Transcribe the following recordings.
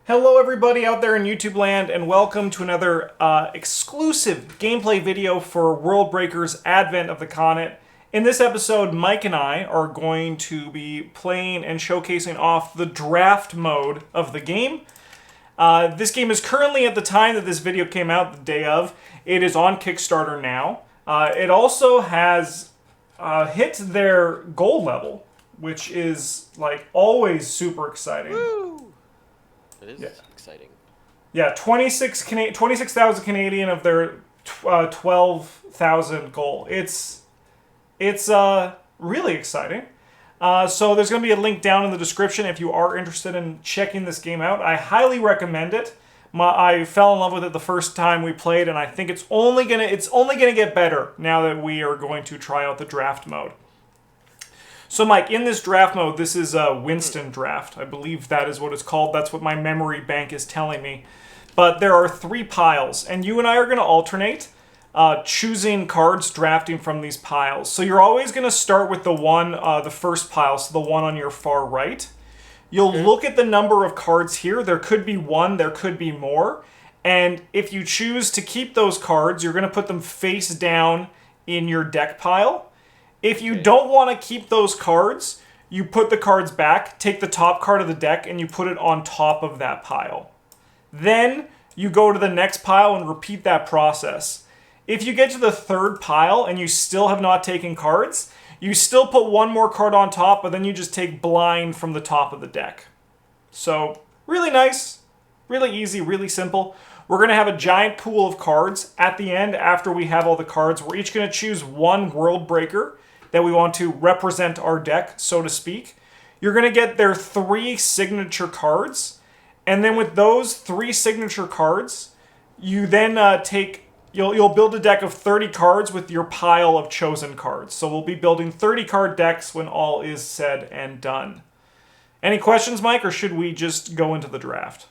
Hello everybody out there in YouTube land and welcome to another exclusive gameplay video for Worldbreakers Advent of the Khanate. In this episode, Mike and I are going to be playing and showcasing off the draft mode of the game. This game is currently, at the time that this video came out, the day of, it is on Kickstarter now. It also has hit their gold level, which is like always super exciting. Woo! It is Yeah. exciting. Yeah, 26,000 Canadian of their 12,000 goal. It's really exciting. So there's going to be a link down in the description if you are interested in checking this game out. I highly recommend it. I fell in love with it the first time we played, and I think it's only gonna get better now that we are going to try out the draft mode. So, Mike, in this draft mode, this is a Winston draft. I believe that is what it's called. That's what my memory bank is telling me. But there are 3 piles, and you and I are going to alternate choosing cards, drafting from these piles. So you're always going to start with the first pile, so the one on your far right. You'll look at the number of cards here. There could be 1, there could be more. And if you choose to keep those cards, you're going to put them face down in your deck pile. If you don't want to keep those cards, you put the cards back, take the top card of the deck, and you put it on top of that pile. Then you go to the next pile and repeat that process. If you get to the 3rd pile and you still have not taken cards, you still put 1 more card on top, but then you just take blind from the top of the deck. So, really nice, really easy, really simple. We're going to have a giant pool of cards at the end after we have all the cards. We're each going to choose 1 Worldbreaker that we want to represent our deck, so to speak. You're going to get their 3 signature cards, and then with those 3 signature cards, you then you'll build a deck of 30 cards with your pile of chosen cards. So we'll be building 30 card decks when all is said and done. Any questions, Mike, or should we just go into the draft?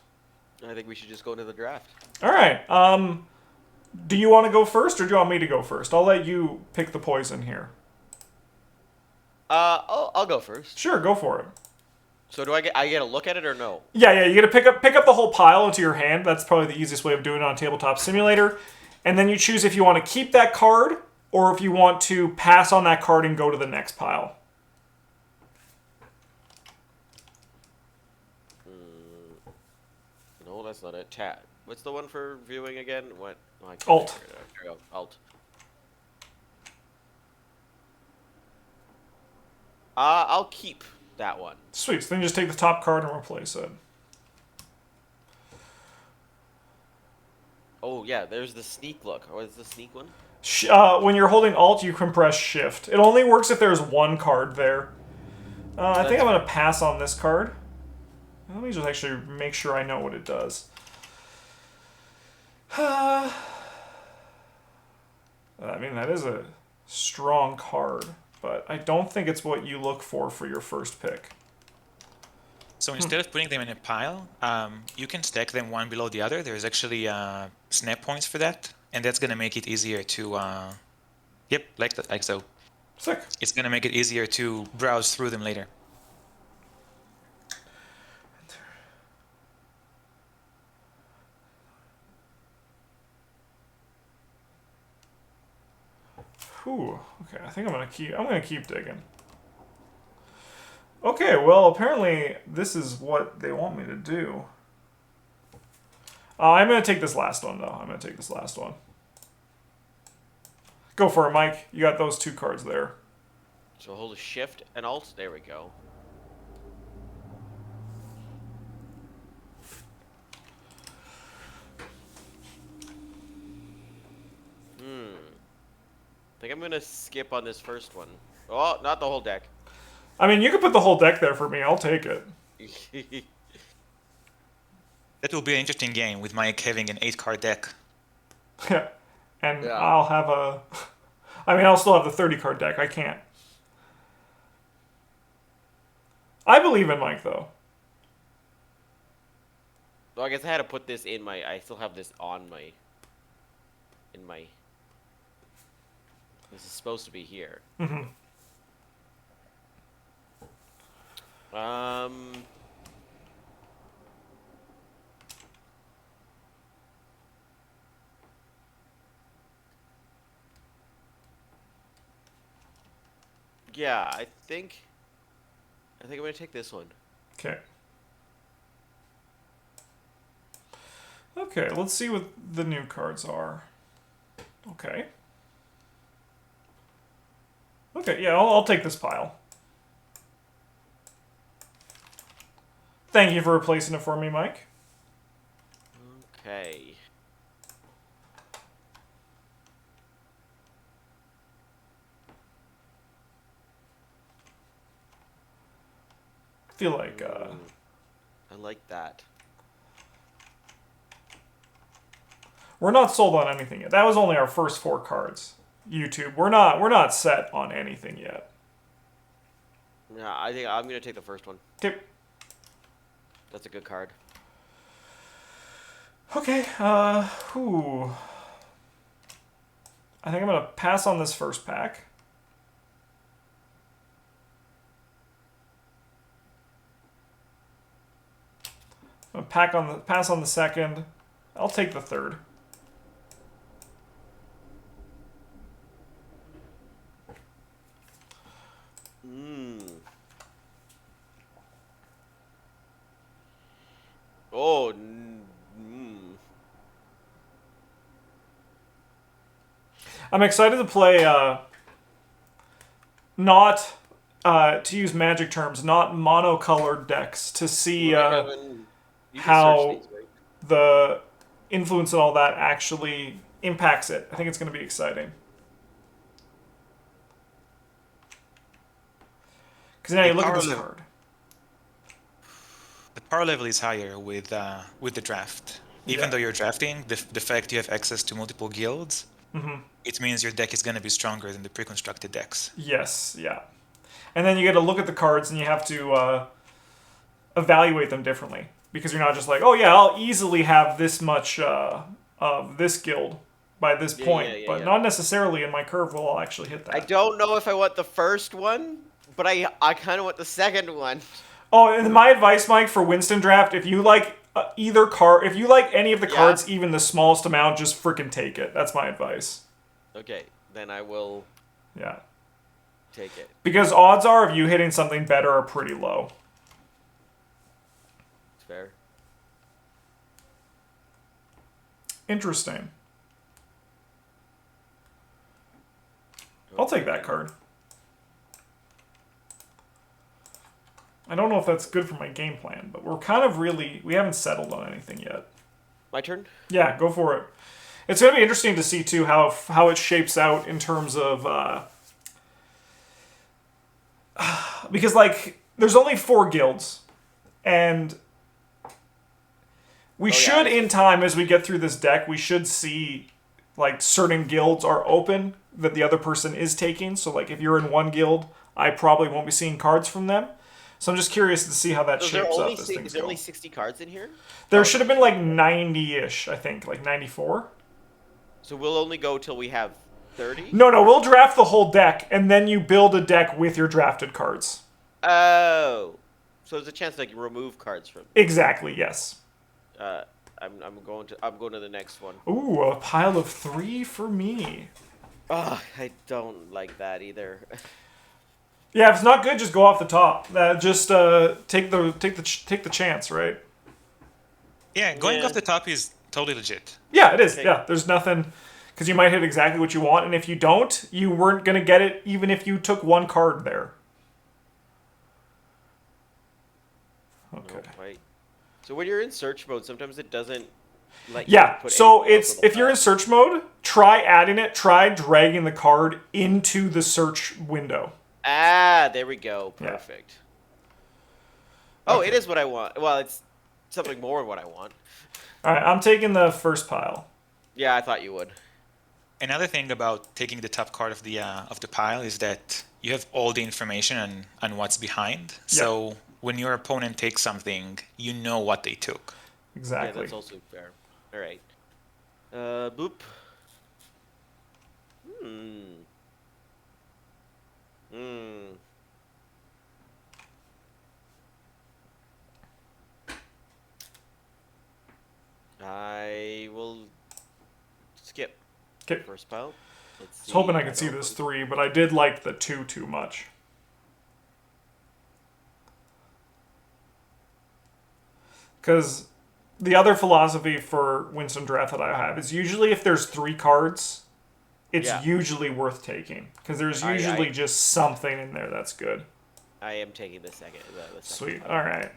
I think we should just go into the draft. All right. Do you want to go first, or do you want me to go first? I'll let you pick the poison here. I'll go first. Sure, go for it. So do I get a look at it or no? Yeah, you get to pick up the whole pile into your hand. That's probably the easiest way of doing it on Tabletop Simulator. And then you choose if you want to keep that card or if you want to pass on that card and go to the next pile. No, that's not it. What's the one for viewing again? What? Oh, I can't Alt. figure it out. There we go. Alt. I'll keep that one. Sweet. So then you just take the top card and replace it. Oh yeah, there's the sneak look. What is the sneak one? When you're holding Alt, you can press Shift. It only works if there's 1 card there. I think I'm going to pass on this card. Let me just actually make sure I know what it does. I mean, that is a strong card, but I don't think it's what you look for your first pick. So instead of putting them in a pile, you can stack them one below the other. There's actually snap points for that, and that's going to make it easier to... Yep, like so. Sick. It's going to make it easier to browse through them later. Whew. Okay, I think I'm gonna keep digging. Okay, well, apparently this is what they want me to do. I'm going to take this last one, though. Go for it, Mike. You got those 2 cards there. So hold a shift and alt. There we go. I think I'm gonna skip on this first one. Oh, not the whole deck. I mean, you can put the whole deck there for me. I'll take it. That will be an interesting game with Mike having an 8-card deck. Yeah. And Yeah. I'll have a... I mean, I'll still have the 30-card deck. I can't. I believe in Mike, though. Well, I guess I had to put this in my... I still have this on my... In my... This is supposed to be here. Mm-hmm. Yeah, I think I'm gonna take this one. Okay. Okay, let's see what the new cards are. Okay. Okay, yeah, I'll take this pile. Thank you for replacing it for me, Mike. Okay. Feel like I like that. we're not sold on anything yet. That was only our first 4 cards. YouTube, we're not set on anything yet. Yeah, I think I'm gonna take the first one. Okay. That's a good card. Okay, whew. I think I'm gonna pass on this first pack. I'm gonna pass on the second. I'll take the third. Oh. I'm excited to play, not, to use Magic terms, not monocolored decks to see You can how search these, right? the influence and all that actually impacts it. I think it's going to be exciting. Because now you look at this card. The power level is higher with the draft. Even though you're drafting, the fact you have access to multiple guilds, it means your deck is going to be stronger than the pre-constructed decks. Yes, yeah. And then you get to look at the cards and you have to evaluate them differently. Because you're not just like, oh yeah, I'll easily have this much of this guild by this point. But not necessarily in my curve will I'll actually hit that. I don't know if I want the first one, but I kind of want the second one. Oh, and my advice, Mike, for Winston Draft, if you like either card, if you like any of the cards, even the smallest amount, just freaking take it. That's my advice. Okay, then I will. Yeah. Take it. Because odds are of you hitting something better are pretty low. It's fair. Interesting. I'll take that card. I don't know if that's good for my game plan, but we're kind of we haven't settled on anything yet. My turn? Yeah, go for it. It's going to be interesting to see, too, how it shapes out in terms of... because, like, there's only 4 guilds, and we should, in time, as we get through this deck, we should see, like, certain guilds are open that the other person is taking. So, like, if you're in one guild, I probably won't be seeing cards from them. So I'm just curious to see how that shapes up as things go. Is there only 60 cards in here? There should have been like 90-ish, I think, like 94. So we'll only go till we have 30? No, we'll draft the whole deck, and then you build a deck with your drafted cards. Oh. So there's a chance I can remove cards from. Exactly, yes. I'm going to the next one. Ooh, a pile of 3 for me. Oh, I don't like that either. Yeah, if it's not good, just go off the top. Just take the chance, right? Yeah, going off the top is totally legit. Yeah, it is. Okay. Yeah, there's nothing, because you might hit exactly what you want, and if you don't, you weren't gonna get it even if you took 1 card there. Okay. Oh, right. So when you're in search mode, sometimes it doesn't let you. Yeah. Put So it's if you're in search mode, try adding it. Try dragging the card into the search window. Ah, there we go. Perfect. Yeah. Oh, Okay. It is what I want. Well, it's something more than what I want. All right, I'm taking the first pile. Yeah, I thought you would. Another thing about taking the top card of the pile is that you have all the information on what's behind. Yep. So when your opponent takes something, you know what they took. Exactly. Yeah, that's also fair. All right. Boop. I will skip. Okay. First pile. Let's see. I was hoping I could see this 3, but I did like the 2 too much. Because the other philosophy for Winston Draft that I have is usually if there's 3 cards, it's Yeah. usually worth taking. Because there's I- usually just something in there that's good. I am taking the second. The second Sweet. pile. All right.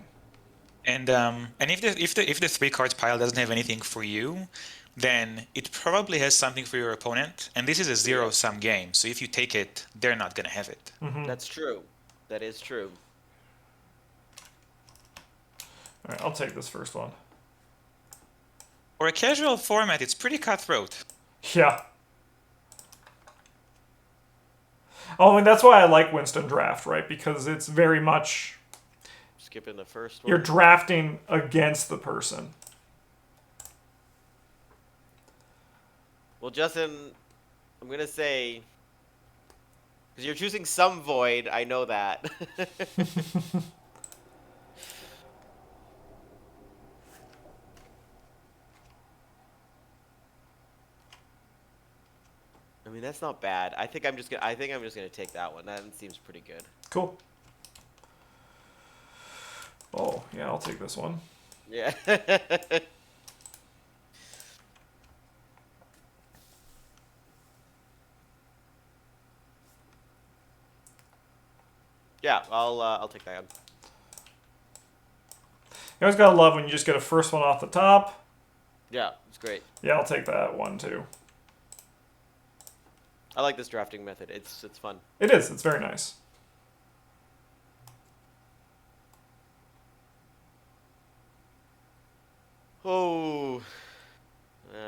And if the 3 cards pile doesn't have anything for you, then it probably has something for your opponent. And this is a zero-sum game, so if you take it, they're not gonna have it. That's true. That is true. All right, I'll take this first one. For a casual format, it's pretty cutthroat. Yeah. Oh, I mean, that's why I like Winston Draft, right? Because it's very much Skipping the first one. you're drafting against the person. Well, Justin, I'm gonna say because you're choosing some void. I know that. I mean, that's not bad. I think I'm just gonna take that one. That seems pretty good. Cool. Oh, yeah, I'll take this one. Yeah. Yeah, I'll take that one. You always gotta love when you just get a first one off the top. Yeah, it's great. Yeah, I'll take that one too. I like this drafting method. It's fun. It is. It's very nice. Oh,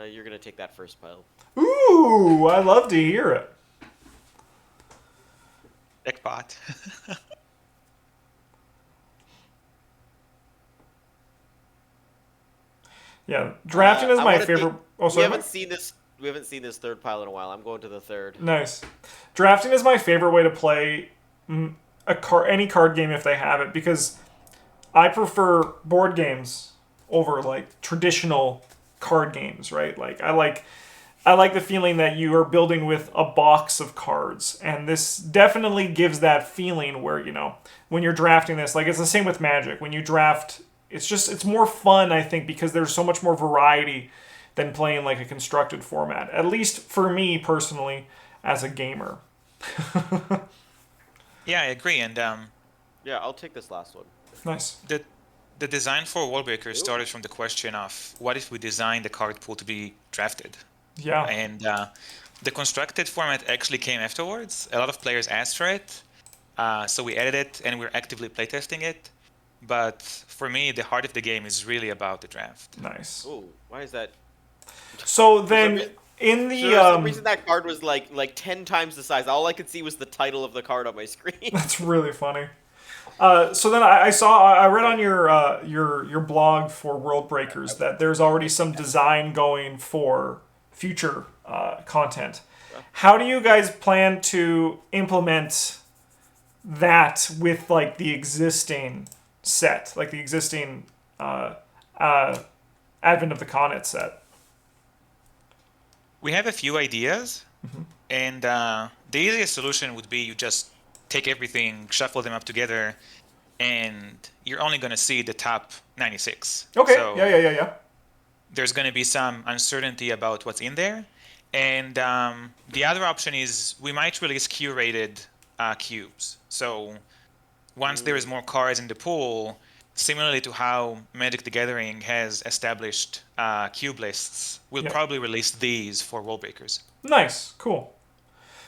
you're gonna take that first pile. Ooh, I love to hear it. Jackpot. Yeah, drafting is I my wanna favorite. take- Oh, We sorry. haven't seen this. We haven't seen this third pile in a while. I'm going to the third. Nice. Drafting is my favorite way to play any card game if they have it, because I prefer board games over like traditional card games, right? Like I like the feeling that you are building with a box of cards, and this definitely gives that feeling where, you know, when you're drafting this, like it's the same with Magic. When you draft, it's more fun, I think, because there's so much more variety than playing like a constructed format. At least for me personally, as a gamer. Yeah, I agree. And Yeah, I'll take this last one. Nice. the design for Worldbreakers started from the question of what if we design the card pool to be drafted? Yeah. And the constructed format actually came afterwards. A lot of players asked for it, so we added it and we're actively playtesting it. But for me, the heart of the game is really about the draft. Nice. Oh, why is that? So then, reason- in For the some reason, that card was like 10 times the size. All I could see was the title of the card on my screen. that's really funny. So then I read on your blog for Worldbreakers that there's already some design going for future content. How do you guys plan to implement that with like the existing set, like the existing Advent of the Khanate set? We have a few ideas, and the easiest solution would be you just take everything, shuffle them up together, and you're only going to see the top 96. Okay. So Yeah. there's going to be some uncertainty about what's in there. And the other option is we might release curated cubes. So once there is more cards in the pool, similarly to how Magic the Gathering has established cube lists, we'll Yep. probably release these for Worldbreakers. Nice. Cool.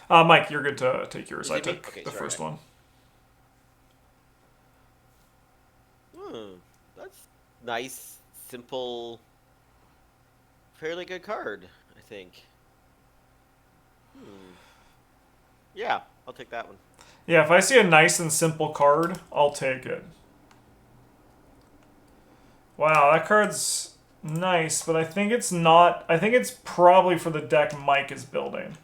Mike, you're good to take yours. Is I it me? took Okay, the sorry. first one. That's nice, simple, fairly good card, I think. Yeah, I'll take that one. Yeah, if I see a nice and simple card, I'll take it. Wow, that card's nice, but I think it's not. I think it's probably for the deck Mike is building.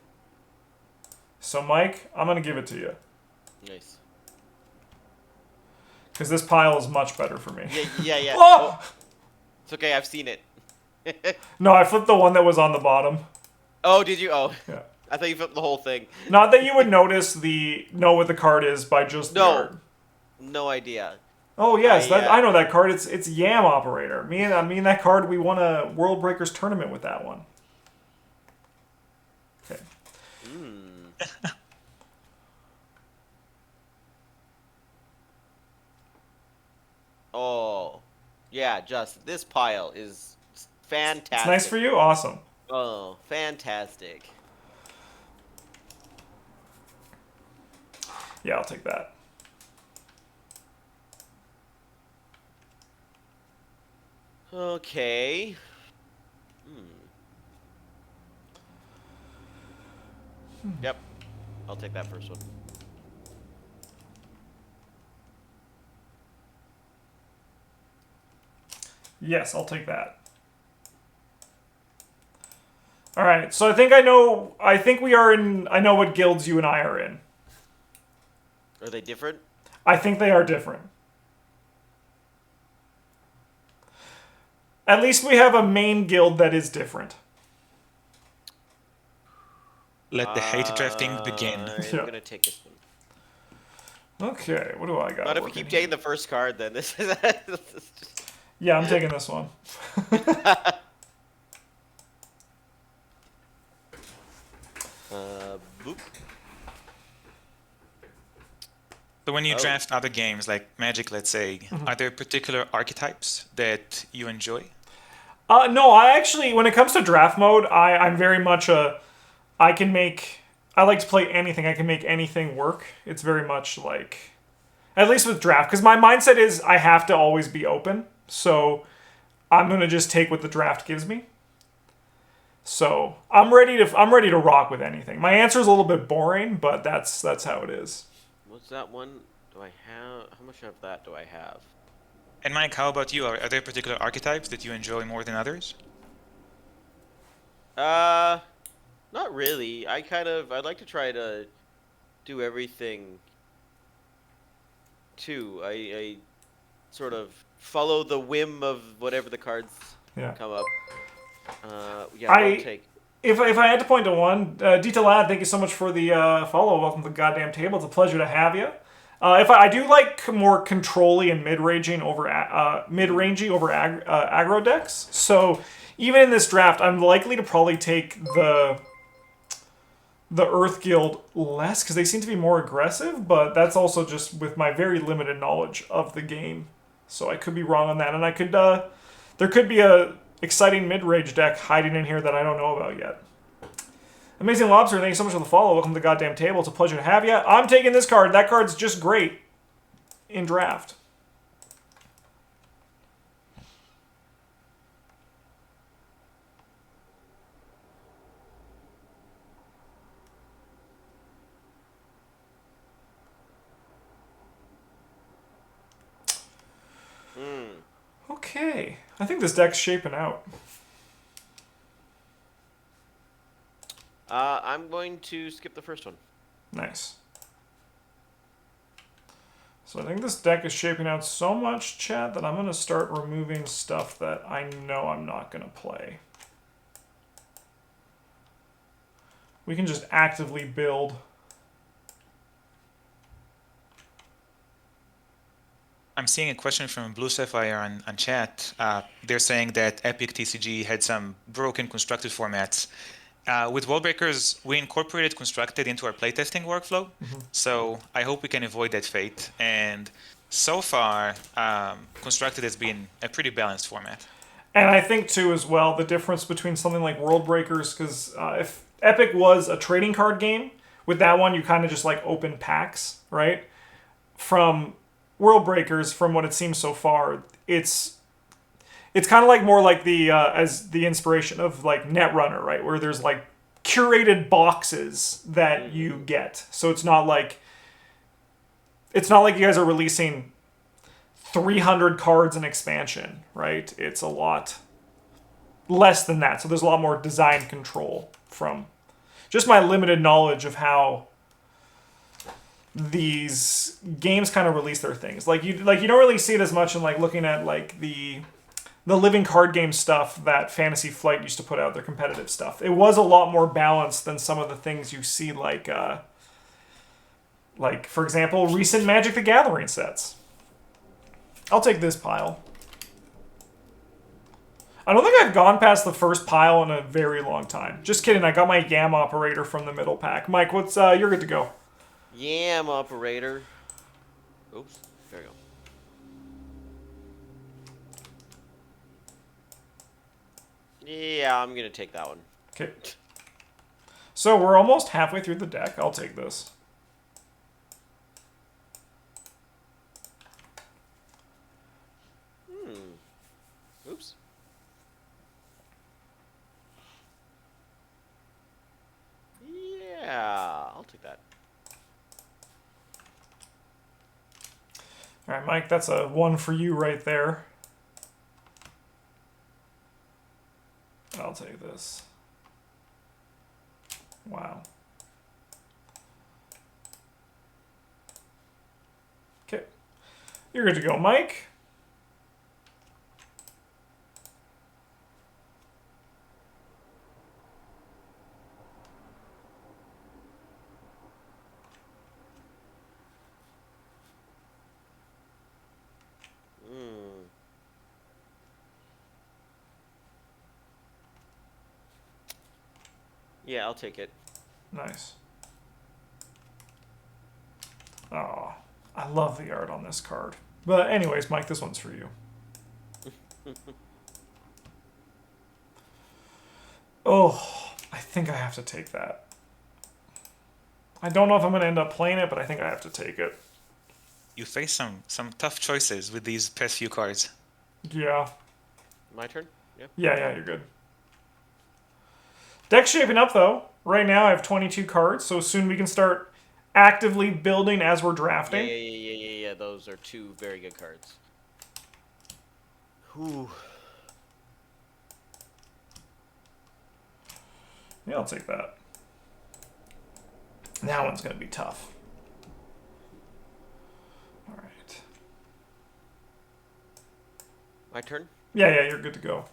So, Mike, I'm going to give it to you. Nice. Because this pile is much better for me. Yeah. Oh! It's okay, I've seen it. No, I flipped the one that was on the bottom. Oh, did you? Oh, Yeah. I thought you flipped the whole thing. Not that you would know what the card is by just the No. art. No idea. Oh yes, I, I know that card. It's Yam Operator. Me and that card, we won a Worldbreakers tournament with that one. Okay. Oh, yeah, just this pile is fantastic. It's nice for you? Awesome. Oh, fantastic. Yeah, I'll take that. Okay. Yep. I'll take that first one. Yes, I'll take that. All right, so I think I know. I think we are in. I know what guilds you and I are in. Are they different? I think they are different. At least we have a main guild that is different. Let the hate drafting begin. I'm Yeah. gonna take this one. Okay, what do I got? Not if we working keep here? taking the first card, then this is. Yeah, I'm taking this one. Boop. So when you Oh. draft other games like Magic, let's say, Mm-hmm. are there particular archetypes that you enjoy? No, I actually, when it comes to draft mode, I'm very much I like to play anything. I can make anything work. It's very much like, at least with draft, because my mindset is I have to always be open. So I'm gonna just take what the draft gives me. So I'm ready to rock with anything. My answer is a little bit boring, but that's how it is. What's that one? Do I have? How much of that do I have? And Mike, how about you? Are there particular archetypes that you enjoy more than others? Not really. I'd like to try to do everything too. I sort of follow the whim of whatever the cards Yeah. come up. Yeah, I'll take. If I had to point to one, Dita Lad, thank you so much for the follow. Welcome to the goddamn table. It's a pleasure to have you. If I do like more control-y and mid-ranging over mid-rangey over aggro decks. So even in this draft, I'm likely to probably take the Earth Guild less because they seem to be more aggressive. But that's also just with my very limited knowledge of the game. So I could be wrong on that, and I could there could be a exciting mid-range deck hiding in here that I don't know about yet. Amazing Lobster, thank you so much for the follow. Welcome to the goddamn table. It's a pleasure to have you. I'm taking this card. That card's just great in draft. Okay. I think this deck's shaping out. I'm going to skip the first one. Nice. So I think this deck is shaping out so much, chat, that I'm going to start removing stuff that I know I'm not going to play. We can just actively build. I'm seeing a question from Blue Sapphire on chat. They're saying that Epic TCG had some broken constructed formats. With Worldbreakers, we incorporated constructed into our playtesting workflow, so I hope we can avoid that fate. And so far, constructed has been a pretty balanced format. And I think, too, as well, the difference between something like Worldbreakers, because if Epic was a trading card game, with that one, you kind of just, like, open packs, right? From Worldbreakers, from what it seems so far, it's kind of like more like the as the inspiration of like Netrunner, right? Where there's like curated boxes that you get. So it's not like you guys are releasing 300 cards in expansion, right? It's a lot less than that. So there's a lot more design control from just my limited knowledge of how these games kind of release their things. Like you don't really see it as much in like looking at like the living card game stuff that Fantasy Flight used to put out, their competitive stuff. It was a lot more balanced than some of the things you see like for example, recent Magic the Gathering sets. I'll take this pile. I don't think I've gone past the first pile in a very long time. Just kidding, I got my YAM operator from the middle pack. Mike, what's you're good to go. Yam operator. Oops. There you go. Yeah, I'm gonna take that one. Okay. So we're almost halfway through the deck. I'll take this. Oops. Yeah, I'll take that. All right, Mike, that's a 1 for you right there. I'll take this. Wow. Okay. You're good to go, Mike. Yeah, I'll take it. Nice. Oh, I love the art on this card. But anyways, Mike, this one's for you. Oh, I think I have to take that. I don't know if I'm going to end up playing it, but I think I have to take it. You face some tough choices with these past few cards. Yeah. My turn? Yeah. Yeah, you're good. Deck's shaping up, though. Right now, I have 22 cards, so soon we can start actively building as we're drafting. Yeah. Those are 2 very good cards. Whew. Yeah, I'll take that. That one's going to be tough. All right. My turn? Yeah, you're good to go.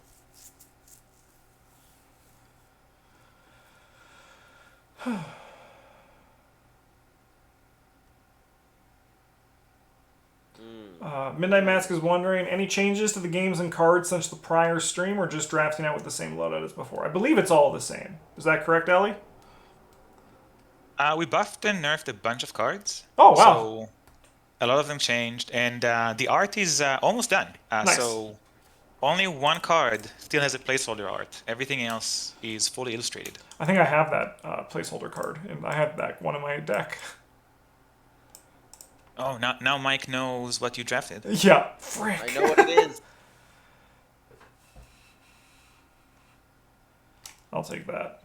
Midnight Mask is wondering, any changes to the games and cards since the prior stream, or just drafting out with the same loadout as before? I believe it's all the same. Is that correct, Ellie? We buffed and nerfed a bunch of cards. Oh, wow. So a lot of them changed, and the art is almost done. Nice. So only 1 card still has a placeholder art. Everything else is fully illustrated. I think I have that placeholder card, and I have that one in my deck. Oh, now Mike knows what you drafted. Yeah, frick. I know what it is. I'll take that.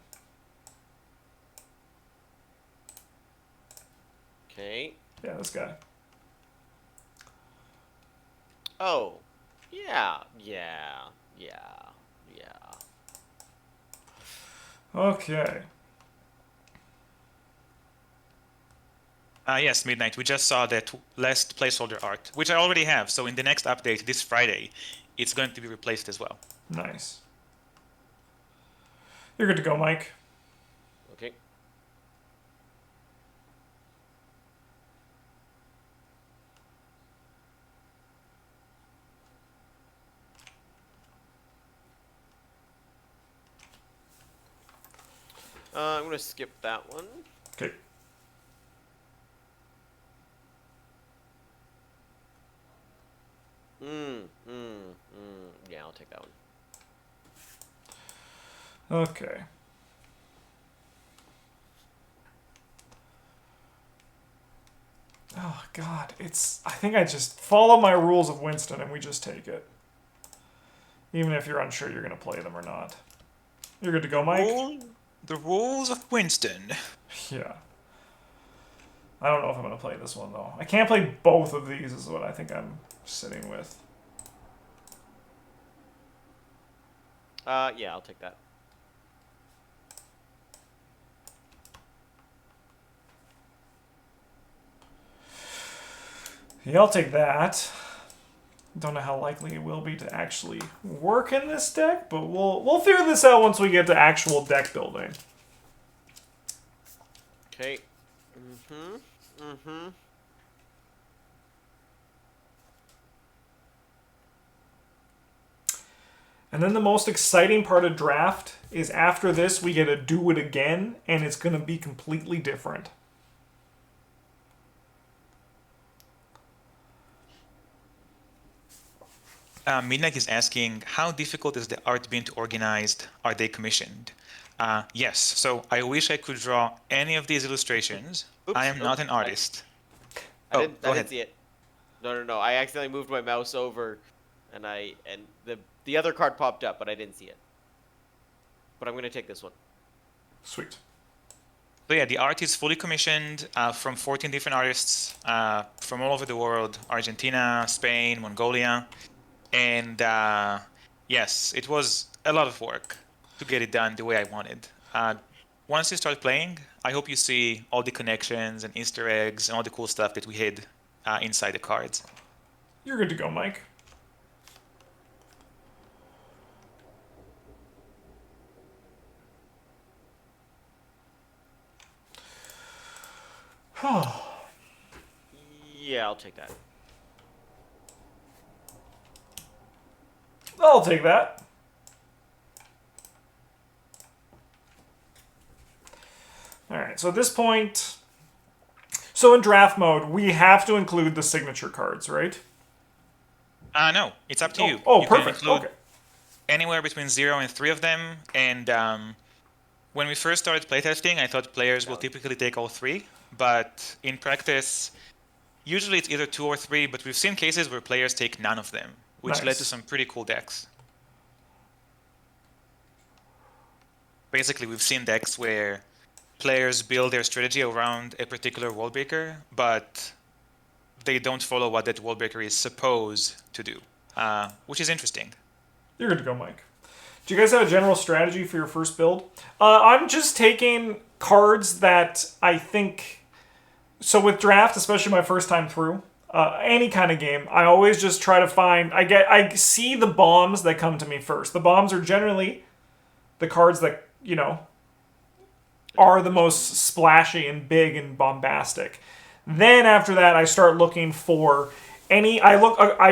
Okay. Yeah, this guy. Oh. Yeah. Okay. Yes, Midnight. We just saw that last placeholder art, which I already have. So in the next update this Friday, it's going to be replaced as well. Nice. You're good to go, Mike. Okay. I'm going to skip that one. Okay. Yeah, I'll take that one. Okay. Oh, God. I think I just follow my rules of Winston and we just take it. Even if you're unsure you're going to play them or not. You're good to go, Mike? The rules of Winston. Yeah. I don't know if I'm going to play this one, though. I can't play both of these is what I think I'm sitting with. Yeah, I'll take that. Yeah, I'll take that. Don't know how likely it will be to actually work in this deck, but we'll figure this out once we get to actual deck building. Okay. And then the most exciting part of draft is after this, we get to do it again, and it's going to be completely different. Midnight is asking, how difficult is the art being organized? Are they commissioned? Yes. So I wish I could draw any of these illustrations. Oops. I am not an artist. I Oh, didn't. go I ahead. didn't see it. No. I accidentally moved my mouse over, and the other card popped up, but I didn't see it. But I'm gonna take this one. Sweet. So yeah, the art is fully commissioned from 14 different artists from all over the world: Argentina, Spain, Mongolia, and yes, it was a lot of work to get it done the way I wanted. Once you start playing, I hope you see all the connections and Easter eggs and all the cool stuff that we hid inside the cards. You're good to go, Mike. Yeah, I'll take that. I'll take that. All right, so at this point, so in draft mode, we have to include the signature cards, right? No, it's up to you. Oh, You can perfect. include Okay. anywhere between 0 and 3 of them, and when we first started playtesting, I thought players will typically take all 3, but in practice, usually it's either 2 or 3, but we've seen cases where players take none of them, which led to Nice. some pretty cool decks. Basically, we've seen decks where players build their strategy around a particular Worldbreaker, but they don't follow what that Worldbreaker is supposed to do, which is interesting. You're good to go, Mike. Do you guys have a general strategy for your first build? I'm just taking cards that I think. So with draft, especially my first time through, any kind of game, I always just try to find. I see the bombs that come to me first. The bombs are generally the cards that are the most splashy and big and bombastic. Then after that, I start looking for any. I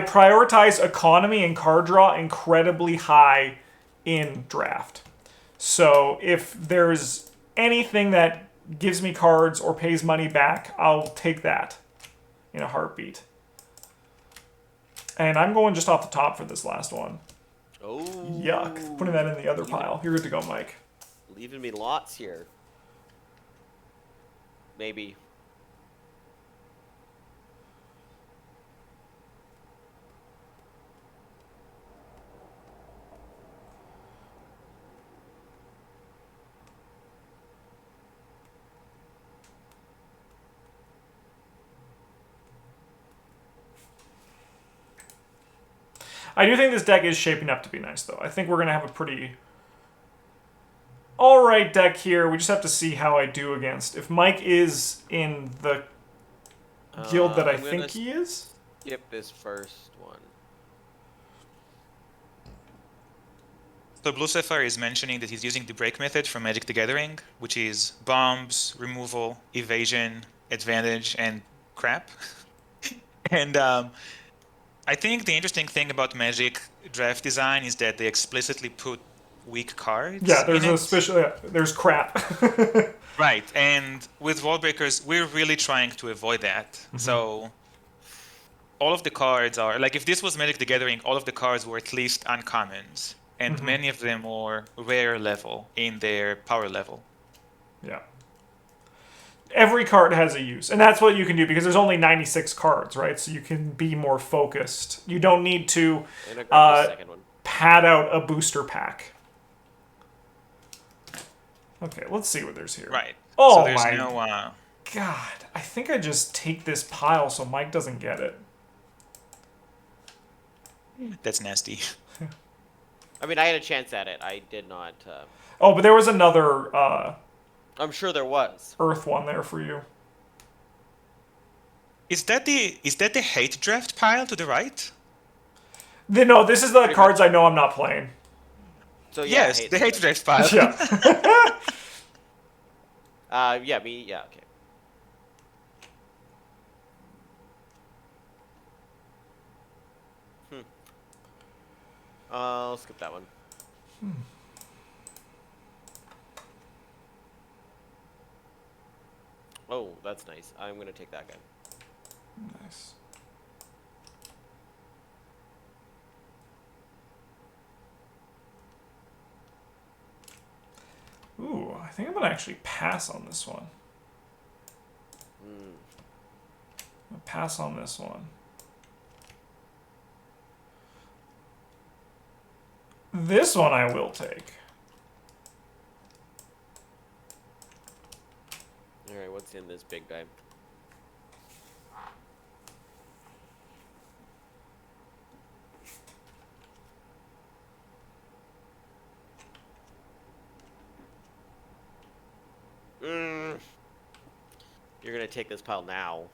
prioritize economy and card draw incredibly high in draft. So if there's anything that gives me cards or pays money back, I'll take that in a heartbeat. And I'm going just off the top for this last one. Oh. Yuck. Putting that in the other pile. You're good to go, Mike. Leaving me lots here. Maybe. I do think this deck is shaping up to be nice, though. I think we're going to have a pretty alright deck here. We just have to see how I do against. If Mike is in the guild that I I'm think gonna he is. skip this first one. So Blue Sapphire is mentioning that he's using the break method from Magic the Gathering, which is bombs, removal, evasion, advantage, and crap. And I think the interesting thing about Magic draft design is that they explicitly put weak cards. Yeah, there's in a it. special. Yeah, there's crap. Right, and with Worldbreakers, we're really trying to avoid that. Mm-hmm. So all of the cards are like, if this was Magic the Gathering, all of the cards were at least uncommons, and Mm-hmm. many of them are rare level in their power level. Yeah. Every card has a use, and that's what you can do because there's only 96 cards, right? So you can be more focused. You don't need to And I grab the second one. pad out a booster pack. Okay, let's see what there's here. Right. Oh so there's my no God, I think I just take this pile so Mike doesn't get it. that's nasty. I mean, I had a chance at it. I did not. Oh, but there was another I'm sure there was. Earth one there for you. Is that the hate draft pile to the right? No, this is the cards I know I'm not playing. So yeah, Yes, the hate draft pile. Yeah. Yeah, me. Yeah, okay. I'll skip that one. Oh, that's nice. I'm gonna take that guy. Nice. Ooh, I think I'm gonna actually pass on this one. Hmm. I'm gonna pass on this one. This one I will take. Alright, what's in this big guy? You're gonna take this pile now.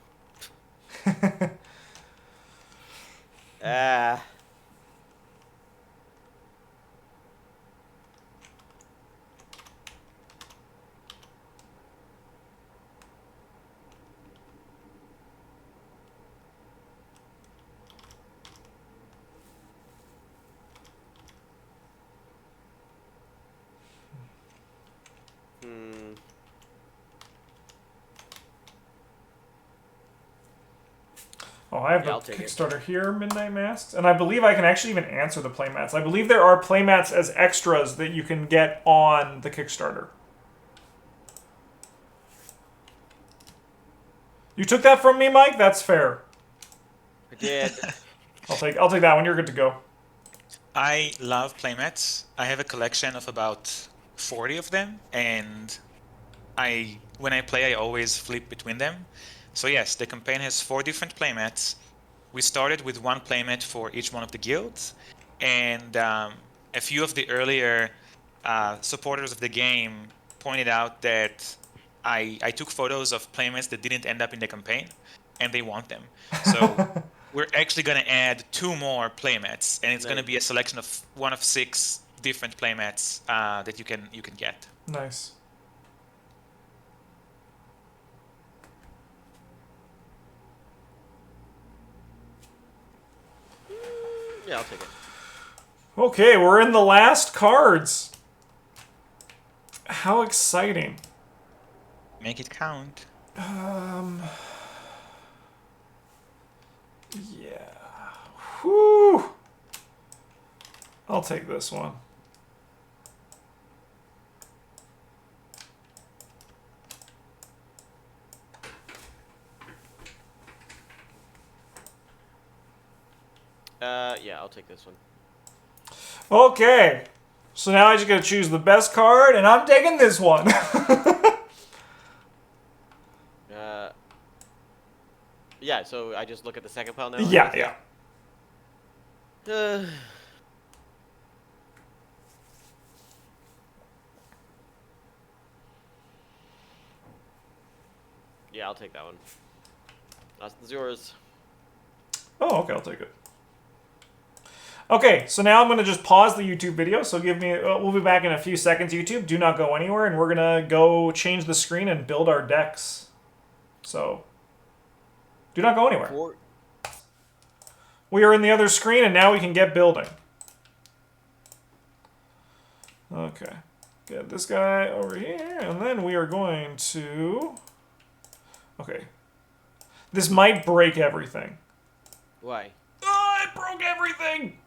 Ah. Hmm. Oh, I have Yeah, the I'll take it. Kickstarter here, Midnight Masks, and I believe I can actually even answer the playmats. I believe there are playmats as extras that you can get on the Kickstarter. You took that from me, Mike? That's fair. I did. I'll take that one. You're good to go. I love playmats. I have a collection of about 40 of them, and when I play, I always flip between them. So yes, the campaign has 4 different playmats. We started with one playmat for each one of the guilds, and a few of the earlier supporters of the game pointed out that I took photos of playmats that didn't end up in the campaign, and they want them. So we're actually going to add 2 more playmats, and it's going to Nice. be a selection of one of 6 different playmats that you can get. Nice. Yeah, I'll take it. Okay, we're in the last cards. How exciting. Make it count. Yeah. Whew. I'll take this one. Yeah, I'll take this one. Okay. So now I just gotta choose the best card, and I'm taking this one. Yeah, so I just look at the second pile now? Yeah, yeah. Yeah, I'll take that one. Austin's yours. Oh, okay, I'll take it. Okay, so now I'm going to just pause the YouTube video. So give me, we'll be back in a few seconds, YouTube. Do not go anywhere, and we're going to go change the screen and build our decks. So, do not go anywhere. We are in the other screen, and now we can get building. Okay. Get this guy over here, and then we are going to... Okay. This might break everything. Why? Oh, it broke everything!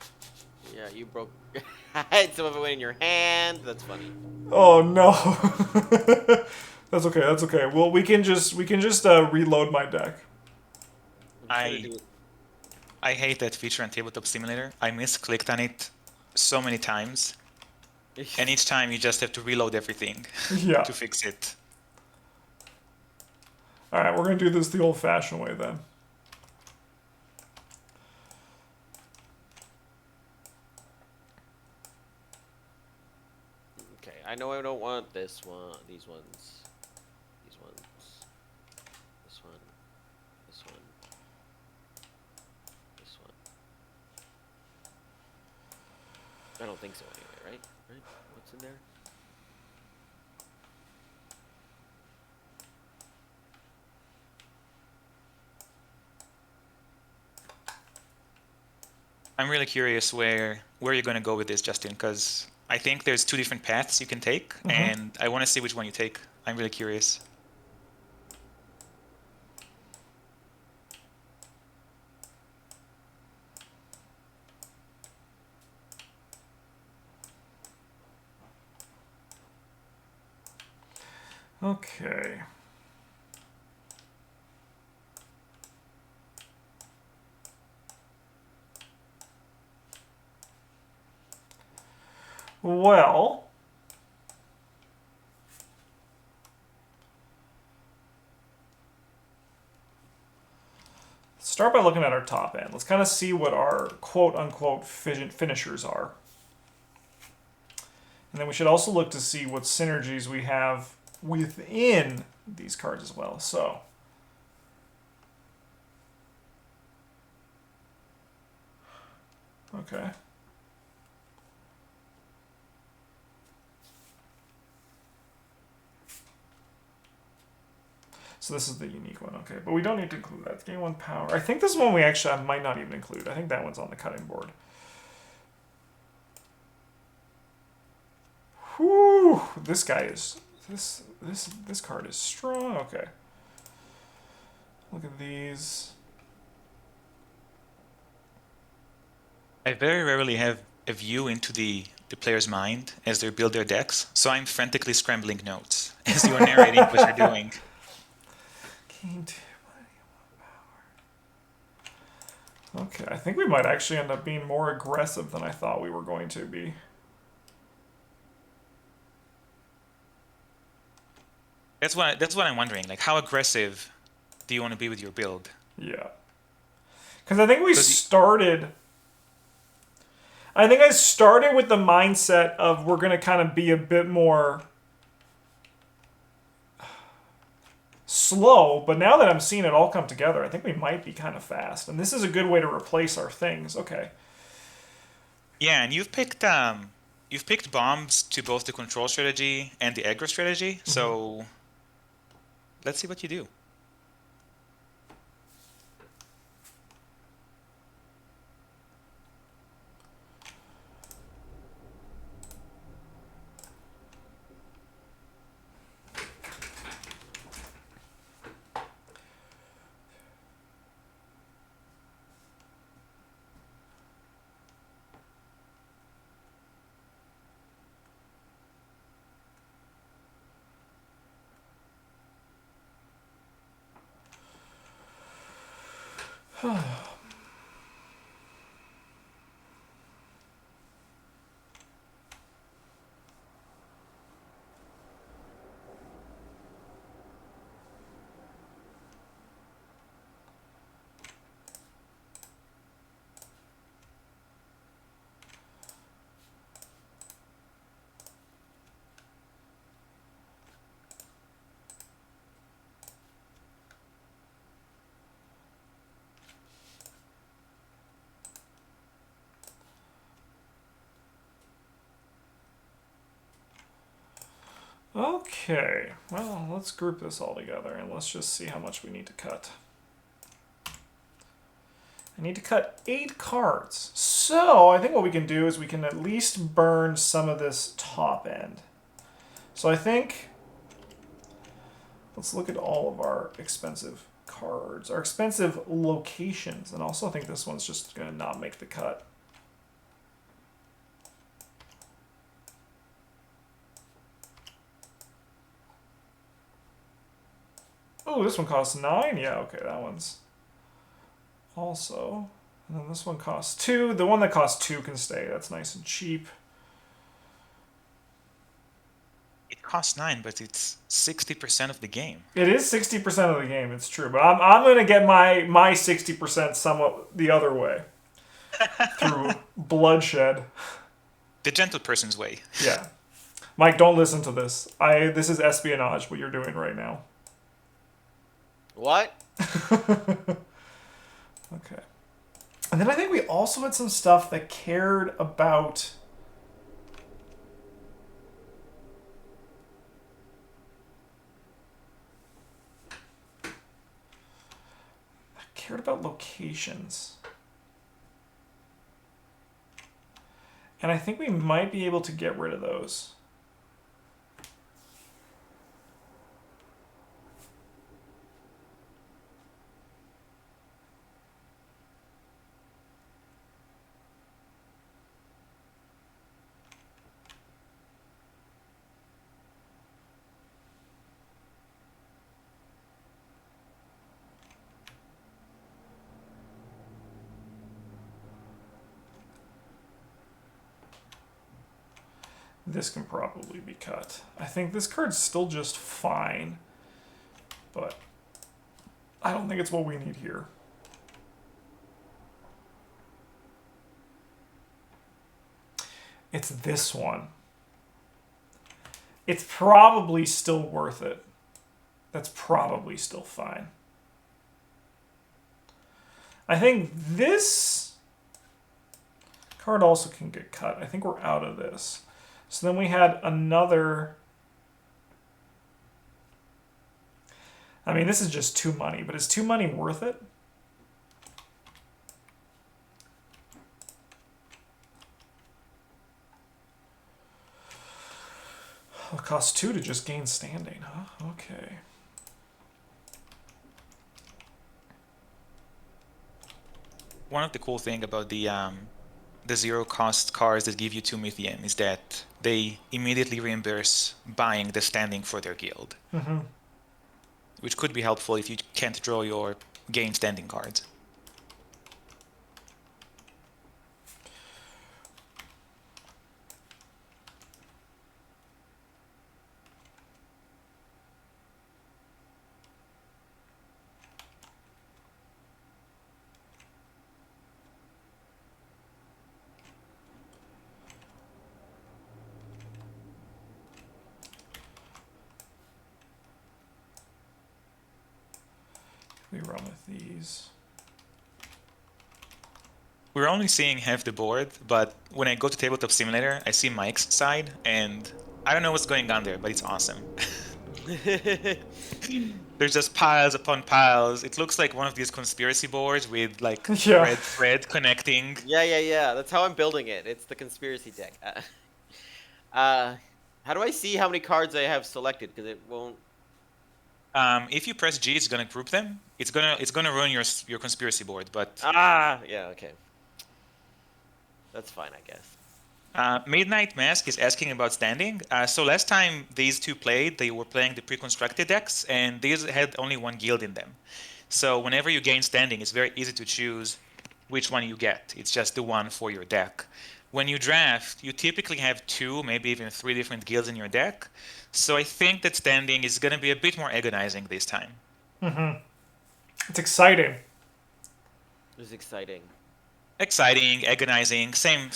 Yeah, you broke. Hide some of it in your hand. That's funny. Oh no. That's okay. That's okay. Well, we can just reload my deck. I hate that feature on Tabletop Simulator. I misclicked on it so many times, and each time you just have to reload everything Yeah. to fix it. All right, we're gonna do this the old-fashioned way then. Okay, I know I don't want this one. These ones. These ones. This one. This one. This one. I don't think so anyway, right? Right? What's in there? I'm really curious where where you're going to go with this, Justin, because I think there's two different paths you can take, and I want to see which one you take. I'm really curious. Okay. Well, start by looking at our top end. Let's kind of see what our quote-unquote finishers are. And then we should also look to see what synergies we have within these cards as well. So, okay. So this is the unique one, okay. But we don't need to include that. Gain 1 power. I think this one we actually I might not even include. I think that one's on the cutting board. Whew, this guy is this card is strong. Okay. Look at these. I very rarely have a view into the player's mind as they build their decks, so I'm frantically scrambling notes as you are narrating what you're doing. Gain 2. Okay, I think we might actually end up being more aggressive than I thought we were going to be. That's what I'm wondering. Like, how aggressive do you want to be with your build? Yeah. Because I think we started... I think I started with the mindset of we're going to kind of be a bit more slow, but now that I'm seeing it all come together, I think we might be kind of fast. And this is a good way to replace our things. Okay. Yeah, and you've picked bombs to both the control strategy and the aggro strategy, so let's see what you do. Okay, well, let's group this all together and let's just see how much we need to cut. I need to cut 8 cards. So I think what we can do is we can at least burn some of this top end. So I think, let's look at all of our expensive cards, our expensive locations, and also I think this one's just going to not make the cut. Oh, this one costs 9? Yeah, okay, that one's also. And then this one costs 2. The one that costs 2 can stay. That's nice and cheap. It costs 9, but it's 60% of the game. It is 60% of the game, it's true. But I'm going to get my 60% somewhat the other way. Through bloodshed. The gentle person's way. Yeah. Mike, don't listen to this. This is espionage, what you're doing right now. What? Okay. And then I think we also had some stuff that cared about... locations. And I think we might be able to get rid of those. This can probably be cut. I think this card's still just fine, but I don't think it's what we need here. It's this one. It's probably still worth it. That's probably still fine. I think this card also can get cut. I think we're out of this. So then we had another... I mean, this is just 2 money, but is 2 money worth it? It costs 2 to just gain standing, huh? Okay. One of the cool thing about the zero cost cards that give you 2 Mythium is that they immediately reimburse buying the standing for their guild. Mm-hmm. Which could be helpful if you can't draw your gain standing cards. We run with these. We're only seeing half the board, but when I go to Tabletop Simulator, I see Mike's side, and I don't know what's going on there, but it's awesome. There's just piles upon piles. It looks like one of these conspiracy boards with like Yeah. red thread connecting. Yeah. That's how I'm building it. It's the conspiracy deck. How do I see how many cards I have selected? Because it won't. If you press G, it's gonna group them. It's gonna run your conspiracy board, but Yeah, okay. That's fine, I guess. Midnight Mask is asking about standing. So last time these two played, they were playing the pre-constructed decks, and these had only 1 guild in them. So whenever you gain standing, it's very easy to choose which one you get. It's just the one for your deck. When you draft, you typically have 2, maybe even 3 different guilds in your deck. So I think that standing is going to be a bit more agonizing this time. Mm-hmm. It's exciting. This is exciting. Exciting, agonizing, same.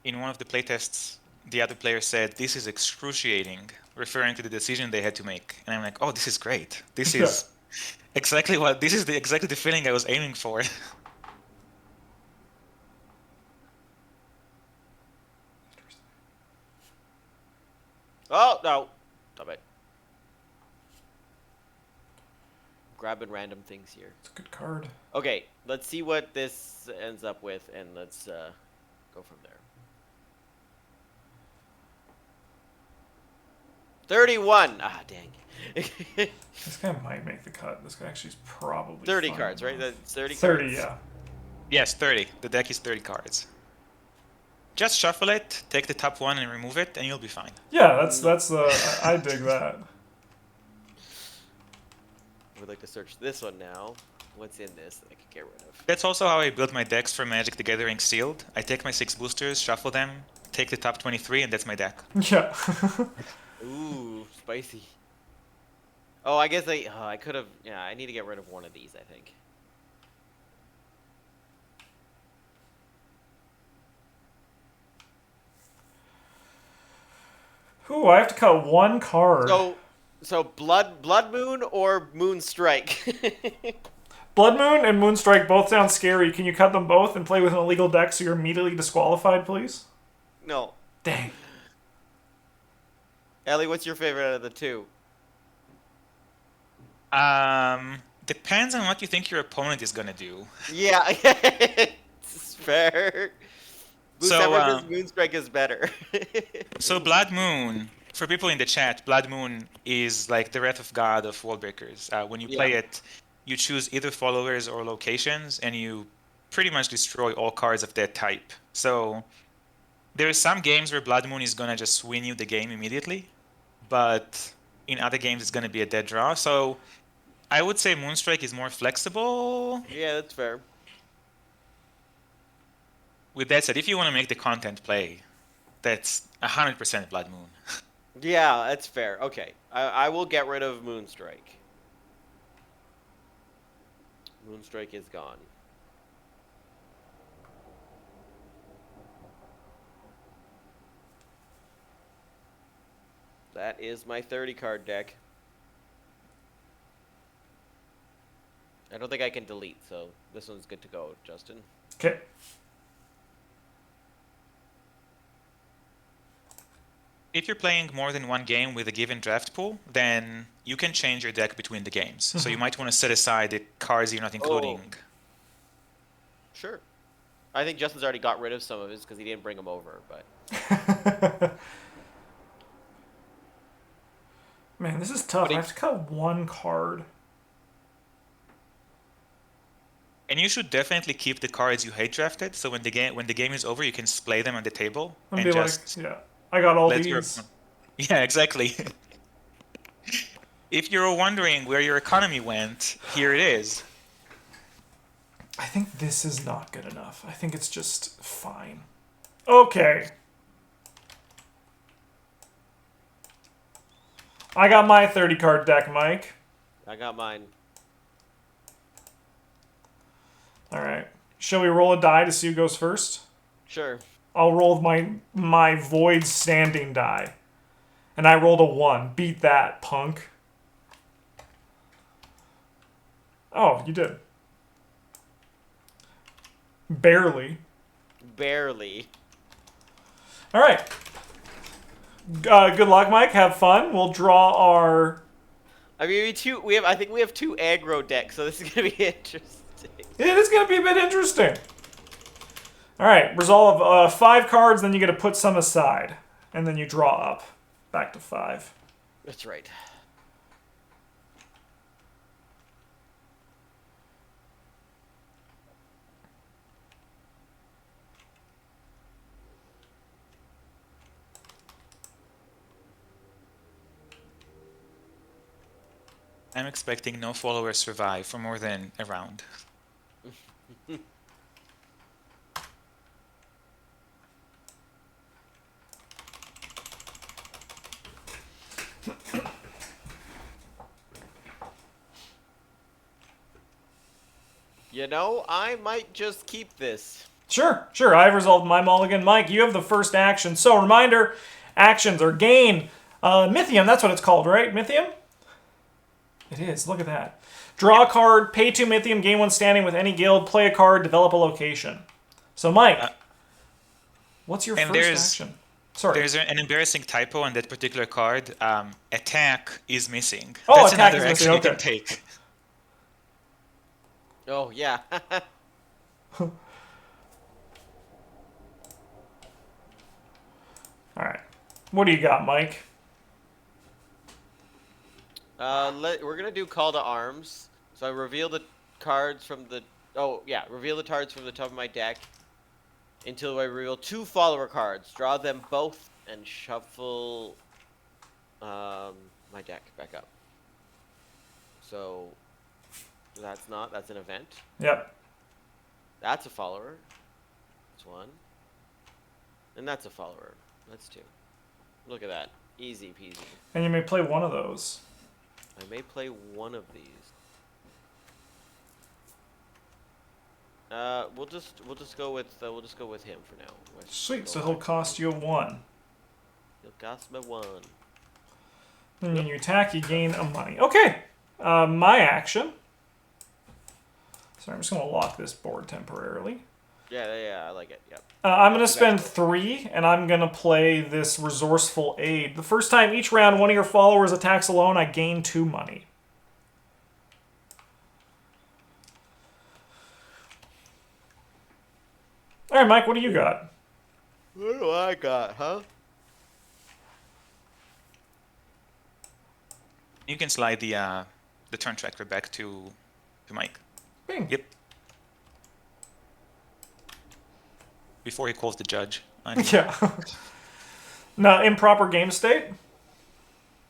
In one of the playtests, the other player said, "This is excruciating," referring to the decision they had to make. And I'm like, "Oh, this is great. This is exactly exactly the feeling I was aiming for." Oh, no. Stop it. Grabbing random things here. It's a good card. Okay, let's see what this ends up with, and let's go from there. 31! Ah, dang. This guy might make the cut. This guy actually is probably 30 fine cards, right? enough. That's 30 30, cards? yeah. Yes, 30. The deck is 30 cards. Just shuffle it, take the top one and remove it, and you'll be fine. Yeah, that's I dig that. I would like to search this one now. What's in this that I could get rid of? That's also how I build my decks for Magic the Gathering Sealed. I take my 6 boosters, shuffle them, take the top 23, and that's my deck. Yeah. Ooh, spicy. Oh, I guess I could have... Yeah, I need to get rid of one of these, I think. Ooh, I have to cut 1 card. So Blood Moon or Moon Strike? Blood Moon and Moonstrike both sound scary. Can you cut them both and play with an illegal deck so you're immediately disqualified, please? No. Dang. Ellie, what's your favorite out of the 2? Depends on what you think your opponent is gonna do. Yeah, it's fair. So, Whoever does Moonstrike is better. so Blood Moon, for people in the chat, Blood Moon is like the Wrath of God of Worldbreakers. When you Yeah. play it, you choose either followers or locations, and you pretty much destroy all cards of that type. So there are some games where Blood Moon is gonna just win you the game immediately, but in other games it's gonna be a dead draw. So I would say Moonstrike is more flexible. Yeah, that's fair. With that said, if you want to make the content play, that's 100% Blood Moon. Yeah, that's fair. Okay, I will get rid of Moonstrike. Moonstrike is gone. That is my 30 card deck. I don't think I can delete, so this one's good to go, Justin. Okay. If you're playing more than one game with a given draft pool, then you can change your deck between the games. So you might want to set aside the cards you're not including. Sure. I think Justin's already got rid of some of his because he didn't bring them over, but... Man, this is tough. I have to cut one card. And you should definitely keep the cards you hate drafted. So when the game is over, you can splay them on the table and just like, yeah, I got all let these. Yeah, exactly. If you're wondering where your economy went, here it is. I think this is not good enough. I think it's just fine. Okay. I got my 30 card deck, Mike. I got mine. Alright. Shall we roll a die to see who goes first? Sure. I'll roll my void standing die. And I rolled a 1. Beat that, punk. Oh, you did. Barely. Barely. Alright. Good luck, Mike. Have fun. We'll draw our... I mean, I think we have two aggro decks, so this is gonna be interesting. It is going to be a bit interesting. Alright, resolve 5 cards, then you get to put some aside. And then you draw up. Back to 5. That's right. I'm expecting no followers survive for more than a round. You know, I might just keep this. Sure. I've resolved my mulligan. Mike, you have the first action. So, reminder, actions are gain. Mythium, that's what it's called, right? Mythium? It is. Look at that. Draw a card, pay 2 Mythium, gain 1 standing with any guild, play a card, develop a location. So, Mike, what's your first action? Sorry. There's an embarrassing typo on that particular card. Attack is missing. Oh, that's attack another is missing. action Okay. you can take. Oh, yeah. Alright. What do you got, Mike? We're gonna do Call to Arms. So I reveal the cards from the... Oh, yeah. Reveal the cards from the top of my deck until I reveal 2 follower cards. Draw them both and shuffle my deck back up. So that's an event. Yep. That's a follower. That's 1. And that's a follower. That's 2. Look at that. Easy peasy. And you may play one of those. I may play one of these. We'll just go with him for now. Sweet, so he'll cost you a 1. He'll cost me 1. And when you attack, you gain a money. Okay. My action. Sorry, I'm just going to lock this board temporarily. Yeah, I like it. Yep. I'm going to spend 3, and I'm going to play this Resourceful Aid. The first time each round one of your followers attacks alone, I gain 2 money. All right, Mike, what do you got? What do I got, huh? You can slide the turn tracker back to Mike. Bing. Yep. Before he calls the judge. I mean, Yeah. No, improper game state?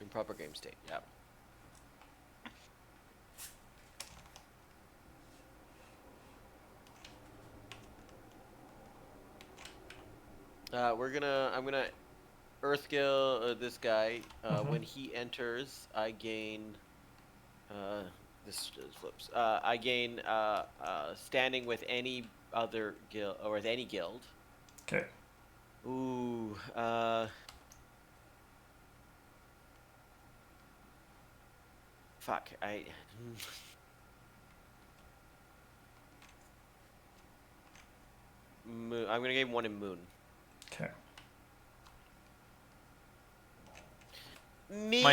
Improper game state, yeah. I'm gonna Earthgill this guy. When he enters, I gain. This just flips. I gain standing with any other guild or with any guild. Okay. Ooh. Fuck. I'm gonna give him one in Moon. Okay. Me.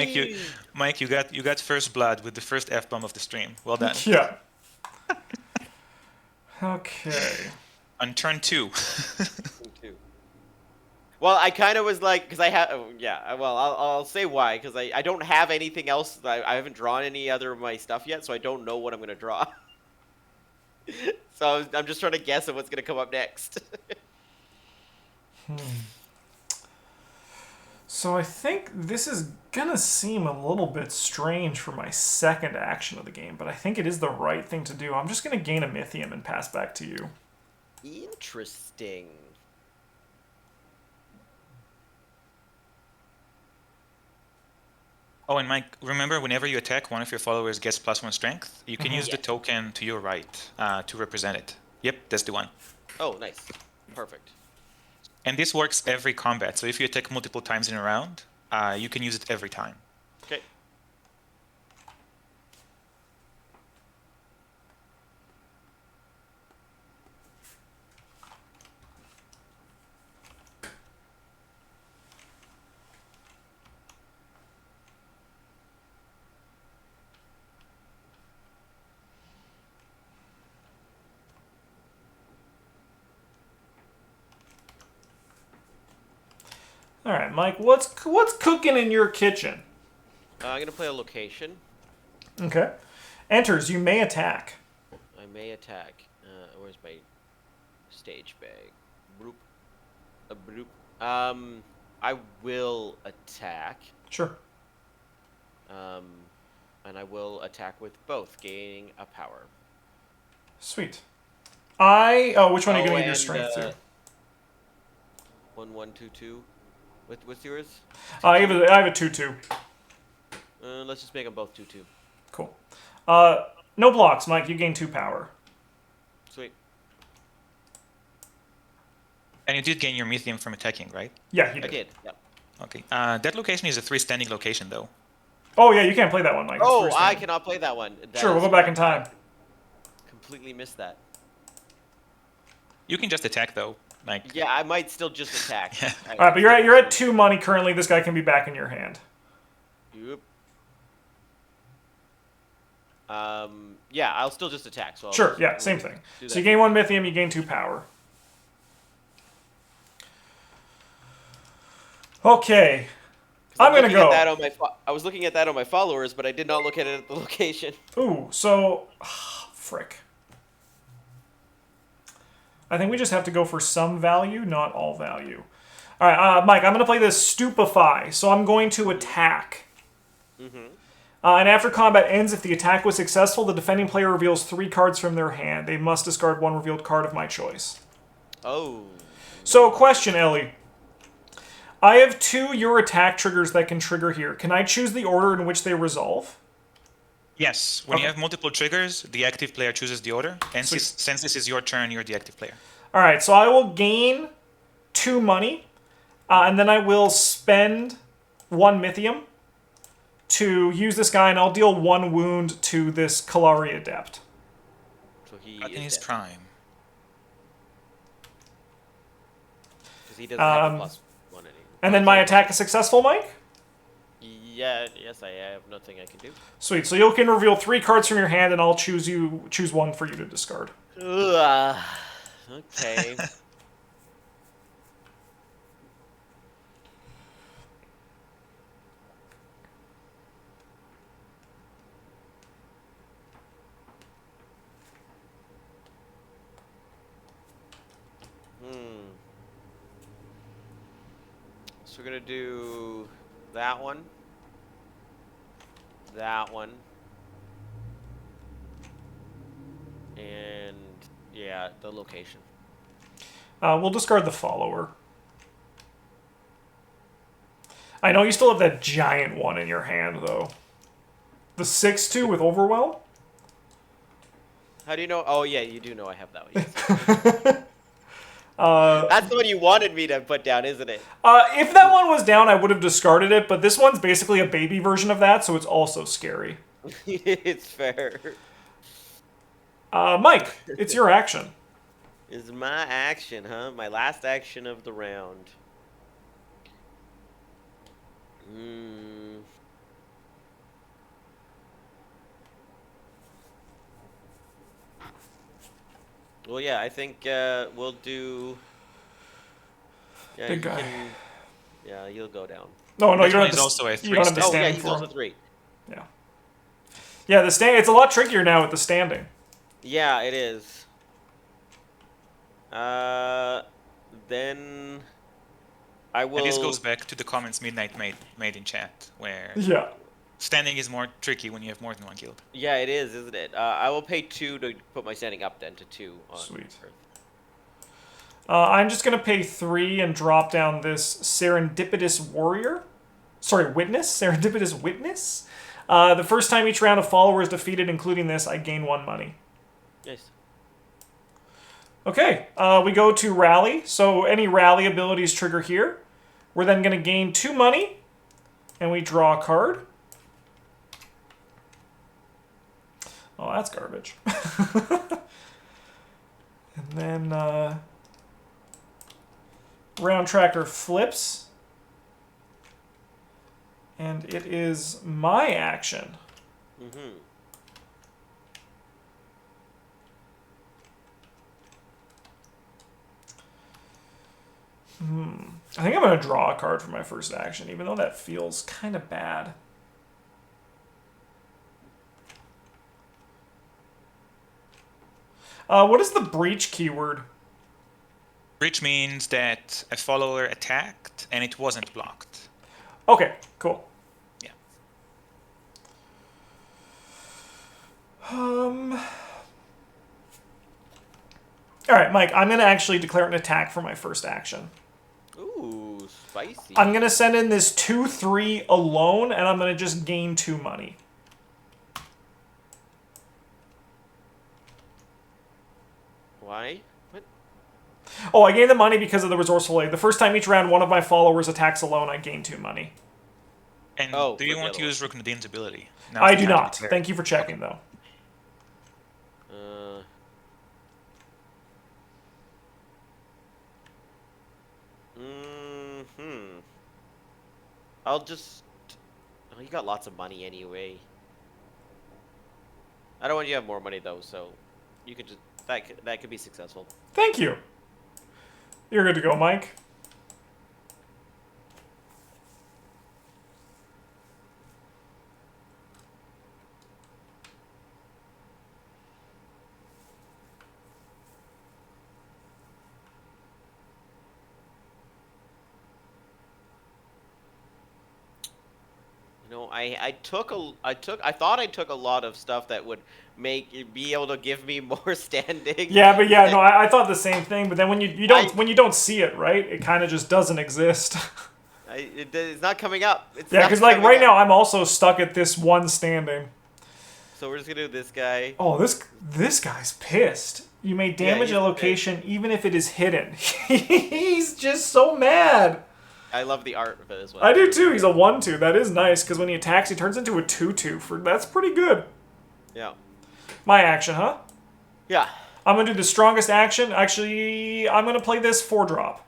Mike, you got first blood with the first F bomb of the stream. Well done. Yeah. Okay. On turn 2. Too. Well, I kind of was like, because I have, yeah. Well, I'll say why, because I don't have anything else. I haven't drawn any other of my stuff yet, so I don't know what I'm gonna draw. So I'm just trying to guess at what's gonna come up next. So I think this is gonna seem a little bit strange for my second action of the game, but I think it is the right thing to do. I'm just gonna gain a Mythium and pass back to you. Interesting. Oh, and Mike, remember, whenever you attack, one of your followers gets +1 strength. You can use the Yeah. token to your right to represent it. Yep, that's the one. Oh, nice. Perfect. And this works every combat. So if you attack multiple times in a round, you can use it every time. Okay. All right, Mike, what's cooking in your kitchen? I'm gonna play a location. Okay. Enters, you may attack. I may attack. Where's my stage bag? Broop. A broop. I will attack. Sure. And I will attack with both, gaining a power. Sweet. Which one are you gonna give your strength to? 1-1-2-2. What's yours? I have a 2/2. Let's just make them both 2-2. Cool. No blocks, Mike. You gain 2 power. Sweet. And you did gain your Mythium from attacking, right? Yeah, you I did. did. Yep. Okay. That location is a 3 standing location, though. Oh yeah, you can't play that one, Mike. It's Oh, first I hand. cannot play that one. Sure, we'll go back in time. Completely missed that. You can just attack, though. Like, Yeah, I might still just attack. All right, but you're at 2 money currently. This guy can be back in your hand. Yep. Yeah, I'll still just attack. So I'll Sure. just- Yeah, same thing. do So that. you gain 1 Mythium. You gain 2 power. Okay. 'Cause I'm gonna looking at go. that on my I was looking at that on my followers, but I did not look at it at the location. Ooh, so frick. I think we just have to go for some value, not all value. All right, Mike, I'm going to play this Stupefy, so I'm going to attack. And after combat ends, if the attack was successful, the defending player reveals 3 cards from their hand. They must discard 1 revealed card of my choice. Oh. So, question, Ellie. I have 2 your attack triggers that can trigger here. Can I choose the order in which they resolve? yes, when you Okay. have multiple triggers, the active player chooses the order. And Sweet. since this is your turn, you're the active player. All right, so I will gain 2 money, and then I will spend 1 Mythium to use this guy, and I'll deal 1 wound to this Kalari Adept. So he Not in is his dead. prime. Because he doesn't have a +1 anymore. And then my attack is successful, Mike? Yeah, yes, I have nothing I can do. Sweet, so you can reveal 3 cards from your hand, and I'll choose 1 for you to discard. Ugh, okay. So we're gonna do that one. That one. And yeah, the location. We'll discard the follower. I know you still have that giant one in your hand, though. The 6/2 with Overwhelm? How do you know? Oh yeah, you do know I have that one. Yes. That's the one you wanted me to put down, isn't it? If that one was down, I would have discarded it, but this one's basically a baby version of that, so it's also scary. It's fair. Mike, it's your action. Is my action, huh? My last action of the round. Well, yeah, I think we'll do. Yeah, Big guy. Yeah, you'll go down. No, you That don't one have is to. also a You don't have to three-step. Oh yeah, stand he's for also him. 3. Yeah. Yeah, the stand. It's a lot trickier now with the standing. Yeah, it is. Then I will. And this goes back to the comments Midnight made in chat, where Yeah. standing is more tricky when you have more than one guild. Yeah, it is, isn't it? I will pay 2 to put my standing up then to 2 on Sweet. Earth. I'm just gonna pay 3 and drop down this Serendipitous Warrior. Sorry, Witness. Serendipitous Witness. The first time each round a follower is defeated, including this, I gain 1 money. Nice. Okay, we go to Rally. So any Rally abilities trigger here. We're then going to gain 2 money, and we draw a card. Oh, that's garbage. And then Round Tractor flips. And it is my action. Mm-hmm. I think I'm going to draw a card for my first action, even though that feels kind of bad. What is the breach keyword? Breach means that a follower attacked and it wasn't blocked. Okay, cool. Yeah. All right, Mike, I'm going to actually declare an attack for my first action. Ooh, spicy. I'm going to send in this 2/3 alone, and I'm going to just gain 2 money. Why? What? Oh, I gain the money because of the resourceful aid. The first time each round one of my followers attacks alone, I gain 2 money. And Oh, do you for the want to other use Ruknadin's ability? I do not. Thank you for checking, though. I'll just. Oh, you got lots of money anyway. I don't want you to have more money though, so you could just that could be successful. Thank you. You're good to go, Mike. You know, I thought I took a lot of stuff that would be able to give me more standing. Yeah, but yeah, no, I thought the same thing. But then when you don't see it, right, it kind of just doesn't exist. It's not coming up. Yeah, because like right now I'm also stuck at this 1 standing. So we're just gonna do this guy. Oh, this guy's pissed. You may damage he's a location even if it is hidden. He's just so mad. I love the art of it as well. I do too. He's a 1/2. That is nice because when he attacks, he turns into a 2/2. That's pretty good. Yeah. My action, huh? Yeah. I'm gonna do the strongest action. Actually, I'm gonna play this 4-drop.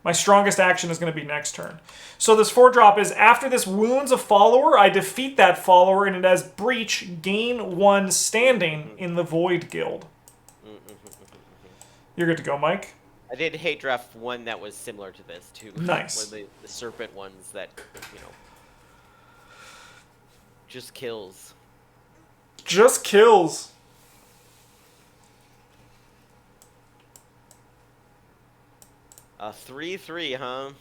My strongest action is gonna be next turn. So this 4-drop is after this wounds a follower, I defeat that follower, and it has breach, gain 1 standing in the Void Guild. You're good to go, Mike. I did hate draft one that was similar to this too. Nice. One of the serpent ones that, you know, just kills. Just kills. A 3/3, huh?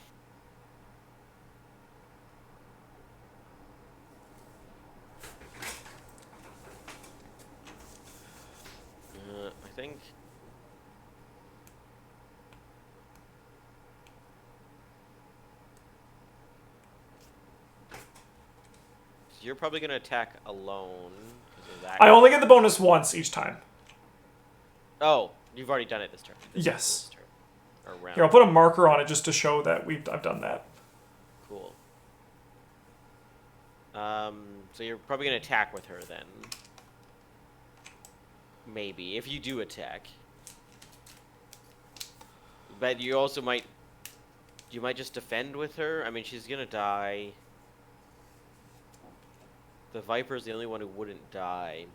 think. So you're probably gonna attack alone. 'Cause of that. I only get the bonus once each time. Oh, you've already done it this turn. Yes. This turn. Or round. Here, I'll put a marker on it just to show that I've done that. Cool. So you're probably gonna attack with her then. Maybe, if you do attack. But you also might... You might just defend with her. I mean, she's gonna die. The Viper's the only one who wouldn't die.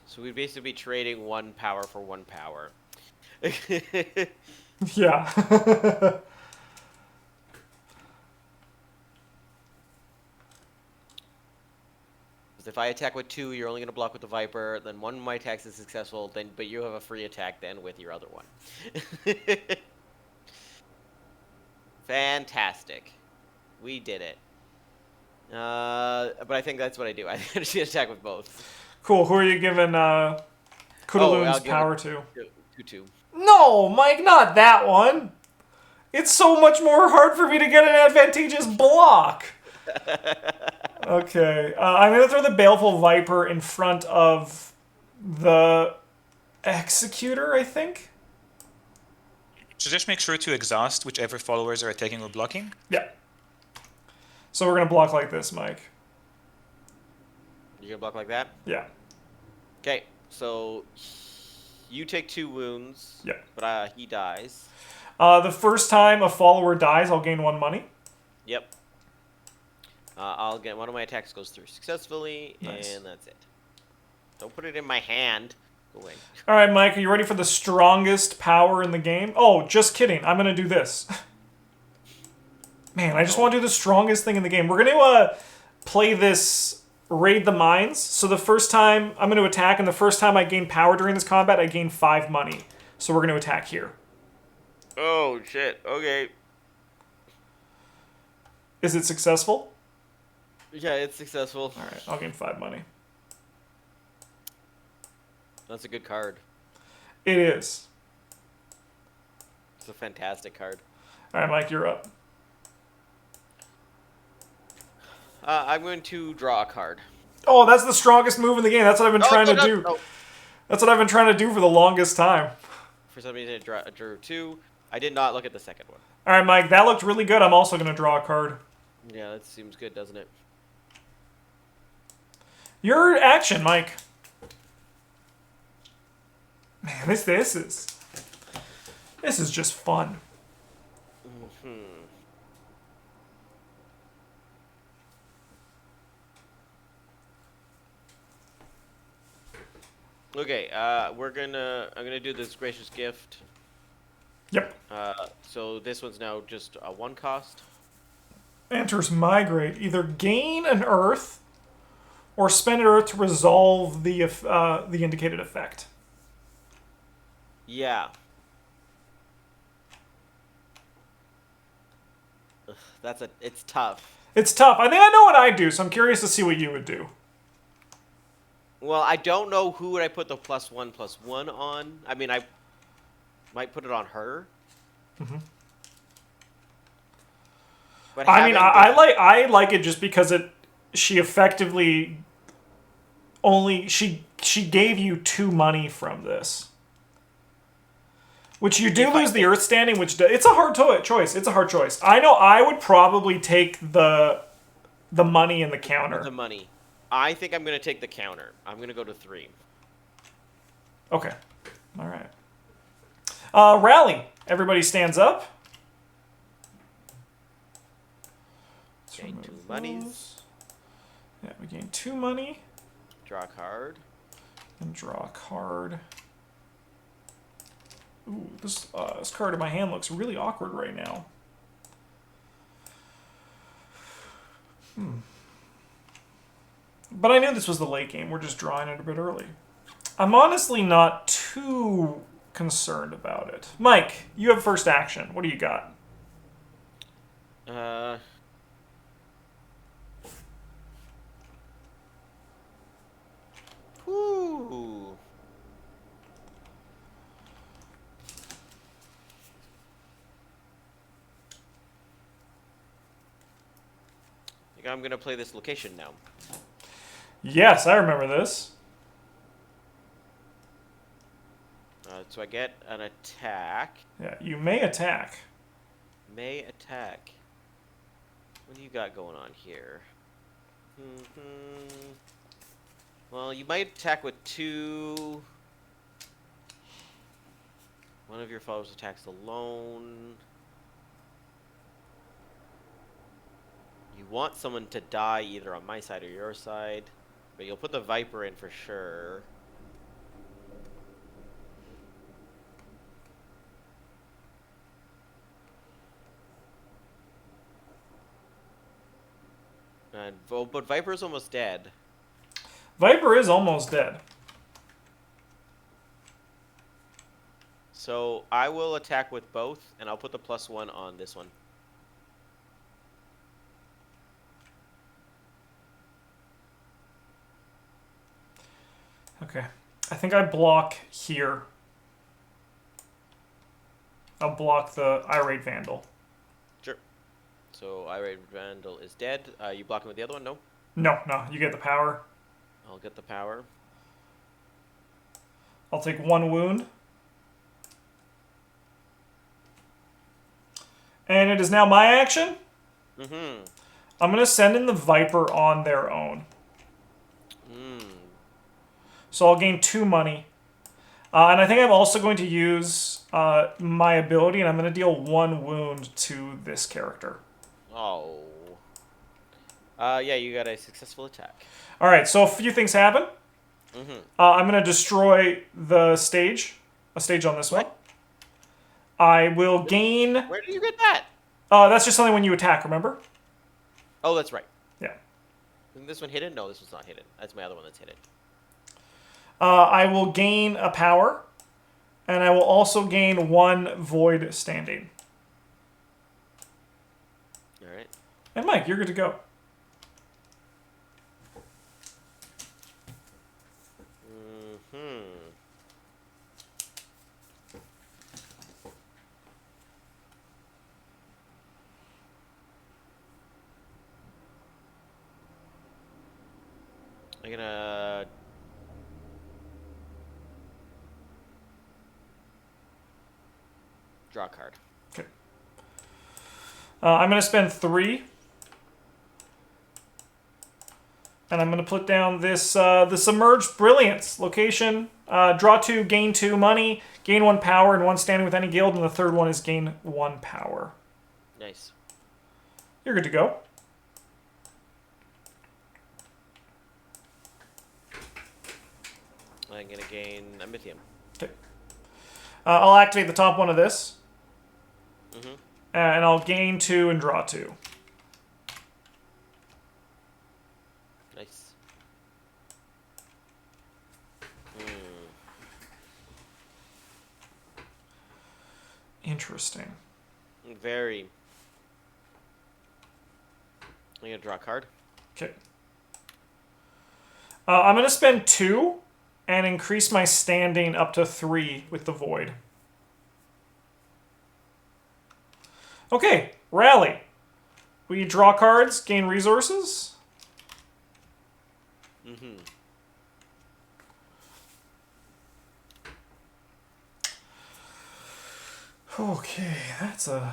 So we'd basically be trading 1 power for 1 power. Yeah. If I attack with 2, you're only going to block with the Viper. Then 1 of my attacks is successful. But you have a free attack then with your other one. Fantastic. We did it. But I think that's what I do. I just attack with both. Cool. Who are you giving Kudaloon's power to? 2-2. No, Mike, not that one. It's so much more hard for me to get an advantageous block. Okay, I'm going to throw the Baleful Viper in front of the Executor, I think? So just make sure to exhaust whichever followers are attacking or blocking. Yeah. So we're going to block like this, Mike. You're going to block like that? Yeah. Okay, so you take 2 wounds. Yeah. But he dies. The first time a follower dies, I'll gain 1 money. Yep. I'll get one of my attacks goes through successfully, Nice. and that's it. Don't put it in my hand. Go away. All right, Mike, are you ready for the strongest power in the game? Oh, just kidding. I'm going to do this. Man, I just want to do the strongest thing in the game. We're going to play this Raid the Mines. So the first time I'm going to attack, and the first time I gain power during this combat, I gain 5 money. So we're going to attack here. Oh, shit. Okay. Is it successful? Yeah, it's successful. All right, I'll gain 5 money. That's a good card. It is. It's a fantastic card. All right, Mike, you're up. I'm going to draw a card. Oh, that's the strongest move in the game. That's what I've been trying to do. No. That's what I've been trying to do for the longest time. For some reason, I drew 2. I did not look at the second one. All right, Mike, that looked really good. I'm also going to draw a card. Yeah, that seems good, doesn't it? Your action, Mike. Man, this is just fun. Okay, I'm gonna do this gracious gift. Yep. So this one's now just a 1 cost. Enters migrate. Either gain an earth or spend an earth to resolve the indicated effect. Yeah. Ugh, it's tough. It's tough. I think I know what I'd do, so I'm curious to see what you would do. Well, I don't know who would I put the +1/+1 on. I mean, I might put it on her. Mm-hmm. But I mean, I like it just because she effectively she gave you 2 money from this, which you do lose the earth standing, which it's a hard choice. It's a hard choice. I know I would probably take the money and the counter. The money. I think I'm gonna take the counter. I'm gonna go to 3. Okay. All right. Rally. Everybody stands up. Gain 2 monies. Yeah, we gain 2 money. Draw a card. And draw a card. Ooh, this card in my hand looks really awkward right now. But I knew this was the late game. We're just drawing it a bit early. I'm honestly not too concerned about it. Mike, you have first action. What do you got? think I'm gonna play this location now. Yes, I remember this. So I get an attack. Yeah, you may attack. May attack. What do you got going on here? Well, you might attack with 2. One of your followers attacks alone. You want someone to die either on my side or your side. But you'll put the Viper in for sure. But Viper's almost dead. Viper is almost dead. So I will attack with both, and I'll put the +1 on this one. Okay. I think I block here. I'll block the Irate Vandal. Sure. So Irate Vandal is dead. You block him with the other one? No? No, you get the power. I'll get the power. I'll take 1 wound. And it is now my action. Mm-hmm. I'm going to send in the Viper on their own. So I'll gain 2 money. And I think I'm also going to use my ability, and I'm going to deal 1 wound to this character. Oh. Yeah, you got a successful attack. All right, so a few things happen. I'm going to destroy the stage, a stage on this one. I will gain... Where did you get that? That's just something when you attack, remember? Oh, that's right. Yeah. Isn't this one hidden? No, this one's not hidden. That's my other one that's hidden. I will gain a power, and I will also gain 1 void standing. All right. And Mike, you're good to go. I'm gonna... draw a card. Okay. I'm going to spend 3. And I'm going to put down this the Submerged Brilliance location. Draw 2, gain 2 money, gain 1 power, and 1 standing with any guild, and the third one is gain 1 power. Nice. You're good to go. I'm gonna gain a Mythium. Okay. I'll activate the top one of this. And I'll gain 2 and draw 2. Nice. Interesting. Very. I'm gonna draw a card. Okay. I'm going to spend 2 and increase my standing up to 3 with the Void. Okay, Rally. We draw cards, gain resources. Okay, that's a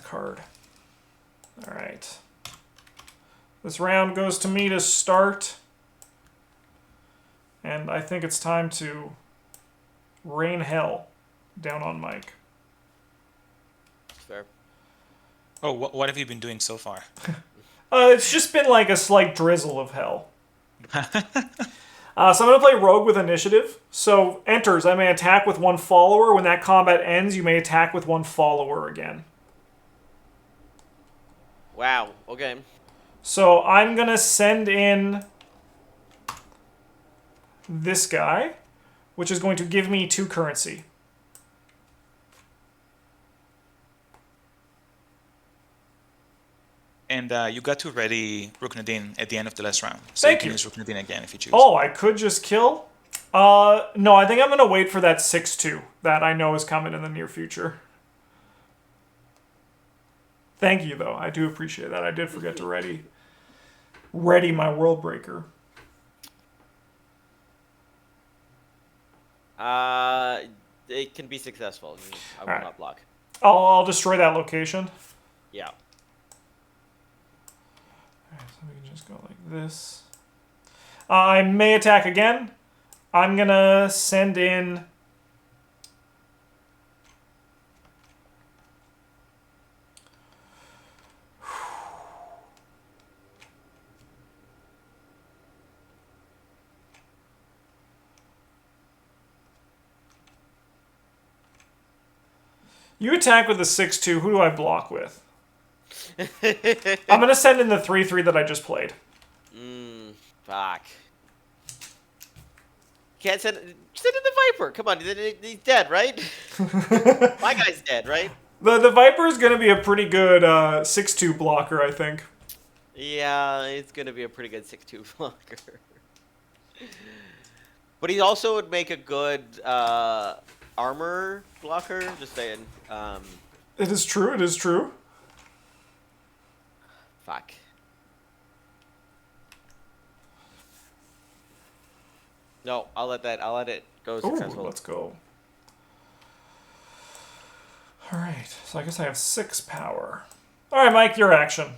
card. All right. This round goes to me to start. And I think it's time to rain hell down on Mike. Fair. Oh, what have you been doing so far? It's just been like a slight drizzle of hell. So I'm going to play Rogue with Initiative. So enters, I may attack with 1 follower. When that combat ends, you may attack with 1 follower again. Wow. Okay. So I'm going to send in this guy, which is going to give me 2 currency. And you got to ready Ruknadin at the end of the last round. So Thank you can you. use Ruknadin again if you choose. Oh, I could just kill? No, I think I'm going to wait for that 6-2 that I know is coming in the near future. Thank you, though. I do appreciate that. I did forget to ready. ready my Worldbreaker. It can be successful. I will Alright. not block. I'll destroy that location. Yeah. Alright, so we can just go like this. I may attack again. I'm gonna send in... You attack with the 6-2. Who do I block with? I'm gonna send in the 3-3 that I just played. Fuck. Can't send in the Viper. Come on, he's dead, right? My guy's dead, right? The Viper is gonna be a pretty good 6-2 blocker, I think. Yeah, it's gonna be a pretty good 6-2 blocker. But he also would make a good armor blocker. Just saying. It is true. It is true. Fuck. No, I'll let it go successful. Ooh, let's go. All right. So I guess I have 6 power. All right, Mike, your action.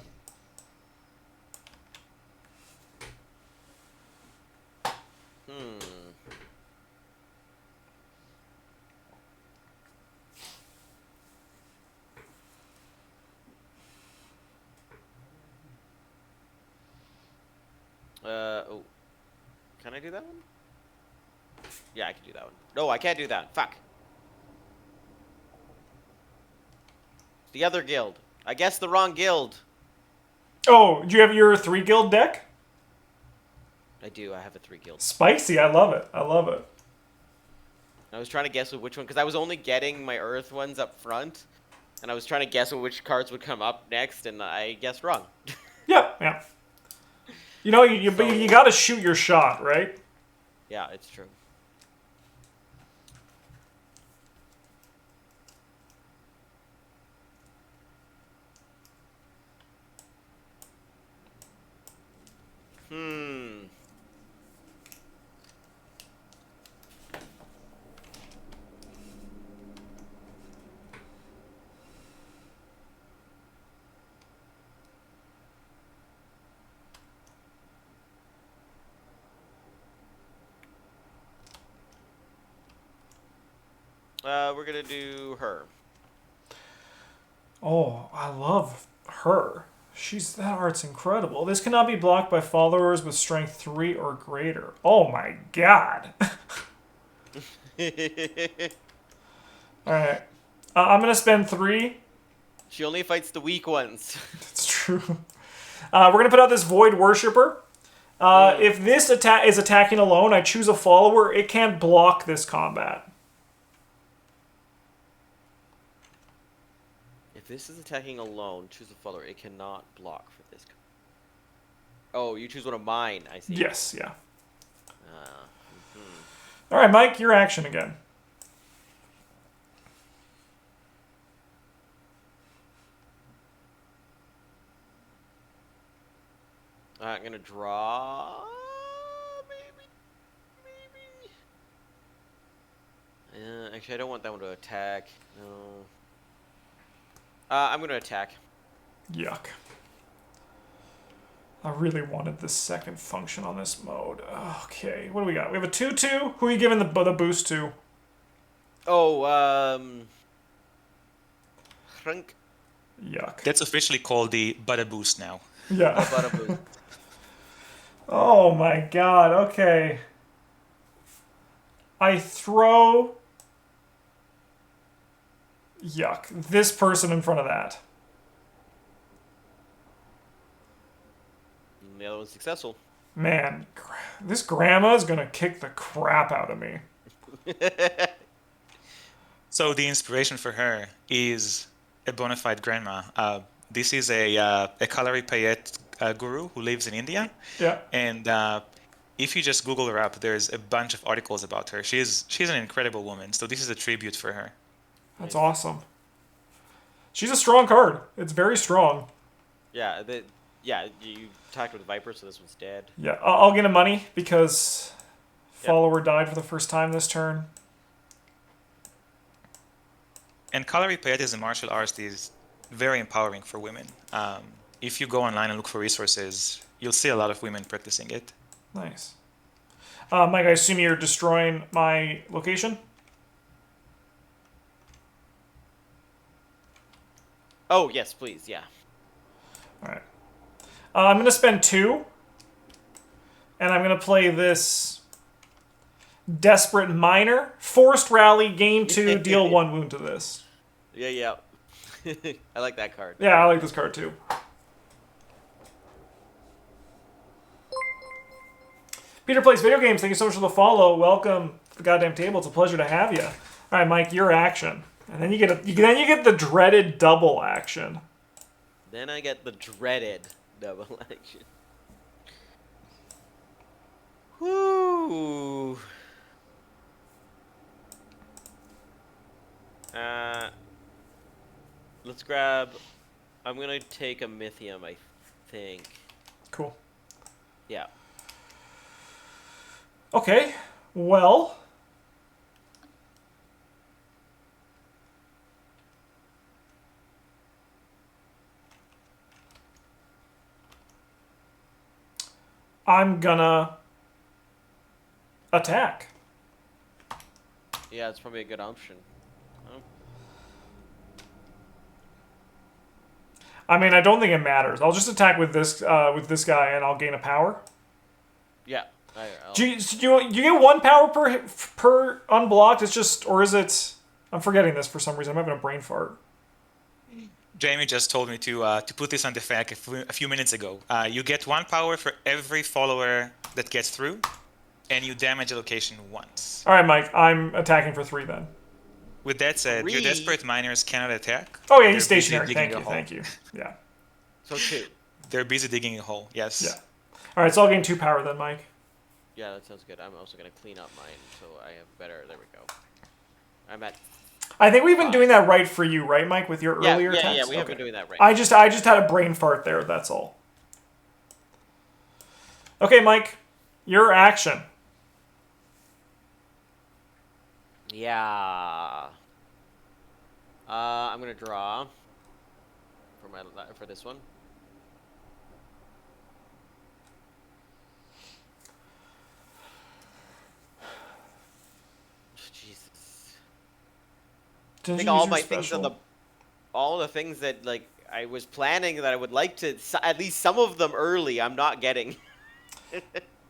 Oh. Can I do that one? Yeah, I can do that one. No, I can't do that. Fuck. The other guild. I guess the wrong guild. Oh, do you have your 3 guild deck? I do. I have a 3 guild. Spicy. I love it. I love it. I was trying to guess which one, because I was only getting my Earth ones up front, and I was trying to guess which cards would come up next, and I guessed wrong. Yeah, yeah. You know, you got to shoot your shot, right? Yeah, it's true. We're gonna do her. Oh, I love her. That art's incredible. This cannot be blocked by followers with strength 3 or greater. Oh my god. Alright. I'm going to spend 3. She only fights the weak ones. It's true. We're going to put out this Void Worshipper. If this is attacking alone, I choose a follower. It can't block this combat. If this is attacking alone, choose a follower. It cannot block for this. Oh, you choose one of mine. I see. Yes, yeah. All right, Mike, your action again. I'm gonna draw. Maybe. Actually, I don't want that one to attack. No. I'm gonna attack. Yuck. I really wanted the second function on this mode. Okay, what do we got? We have a 2-2. Who are you giving the boost to? Oh, Hrunk. Yuck. That's officially called the Butter Boost now. Yeah. Butterboo. Oh my god, okay. I throw... Yuck. This person in front of that. The other one's successful. Man, this grandma is gonna kick the crap out of me. So the inspiration for her is a bona fide grandma. This is a Kalari Payet guru who lives in India. Yeah. And if you just Google her up, there's a bunch of articles about her. She's an incredible woman. So this is a tribute for her. That's awesome. She's a strong card. It's very strong. Yeah, Yeah, you talked with Viper, so this one's dead. Yeah, I'll get a money because Yep. follower died for the first time this turn. And calorie pieties in martial arts is very empowering for women. If you go online and look for resources, you'll see a lot of women practicing it. Nice. Mike, I assume you're destroying my location? Oh, yes, please, yeah. Alright. I'm going to spend 2. And I'm going to play this Desperate Miner. Forced Rally, gain 2, deal 1 wound to this. Yeah. I like that card. Yeah, I like this card too. Peter Plays Video Games, thank you so much for the follow. Welcome to the goddamn table. It's a pleasure to have you. All right, Mike, your action. And then you get the dreaded double action. Then I get the dreaded double action. Whoo. Let's grab. I'm gonna take a Mythium, I think. Cool. Yeah. Okay. Well. I'm gonna attack. Yeah, it's probably a good option. Oh. I mean, I don't think it matters. I'll just attack with this guy, and I'll gain a power. Yeah. Do you get 1 power per unblocked? It's just, or is it? I'm forgetting this for some reason. I'm having a brain fart. Jamie just told me to put this on the fact a few minutes ago. You get 1 power for every follower that gets through, and you damage a location once. All right, Mike. I'm attacking for 3 then. With that said, 3? your Desperate Miners cannot attack. Oh yeah, They're he's busy stationary. digging a hole. Thank you. Yeah. So 2. They're busy digging a hole. Yes. Yeah. All right, so I'll gain 2 power then, Mike. Yeah, that sounds good. I'm also gonna clean up mine, so I have better. There we go. I'm at. I think we've been doing that right for you, right, Mike, with your earlier attacks? Yeah, we have been doing that right. I just had a brain fart there, that's all. Okay, Mike, your action. Yeah. I'm gonna draw for this one. Jesus. I think all my things on all the things that like I was planning that I would like to at least some of them early. I'm not getting.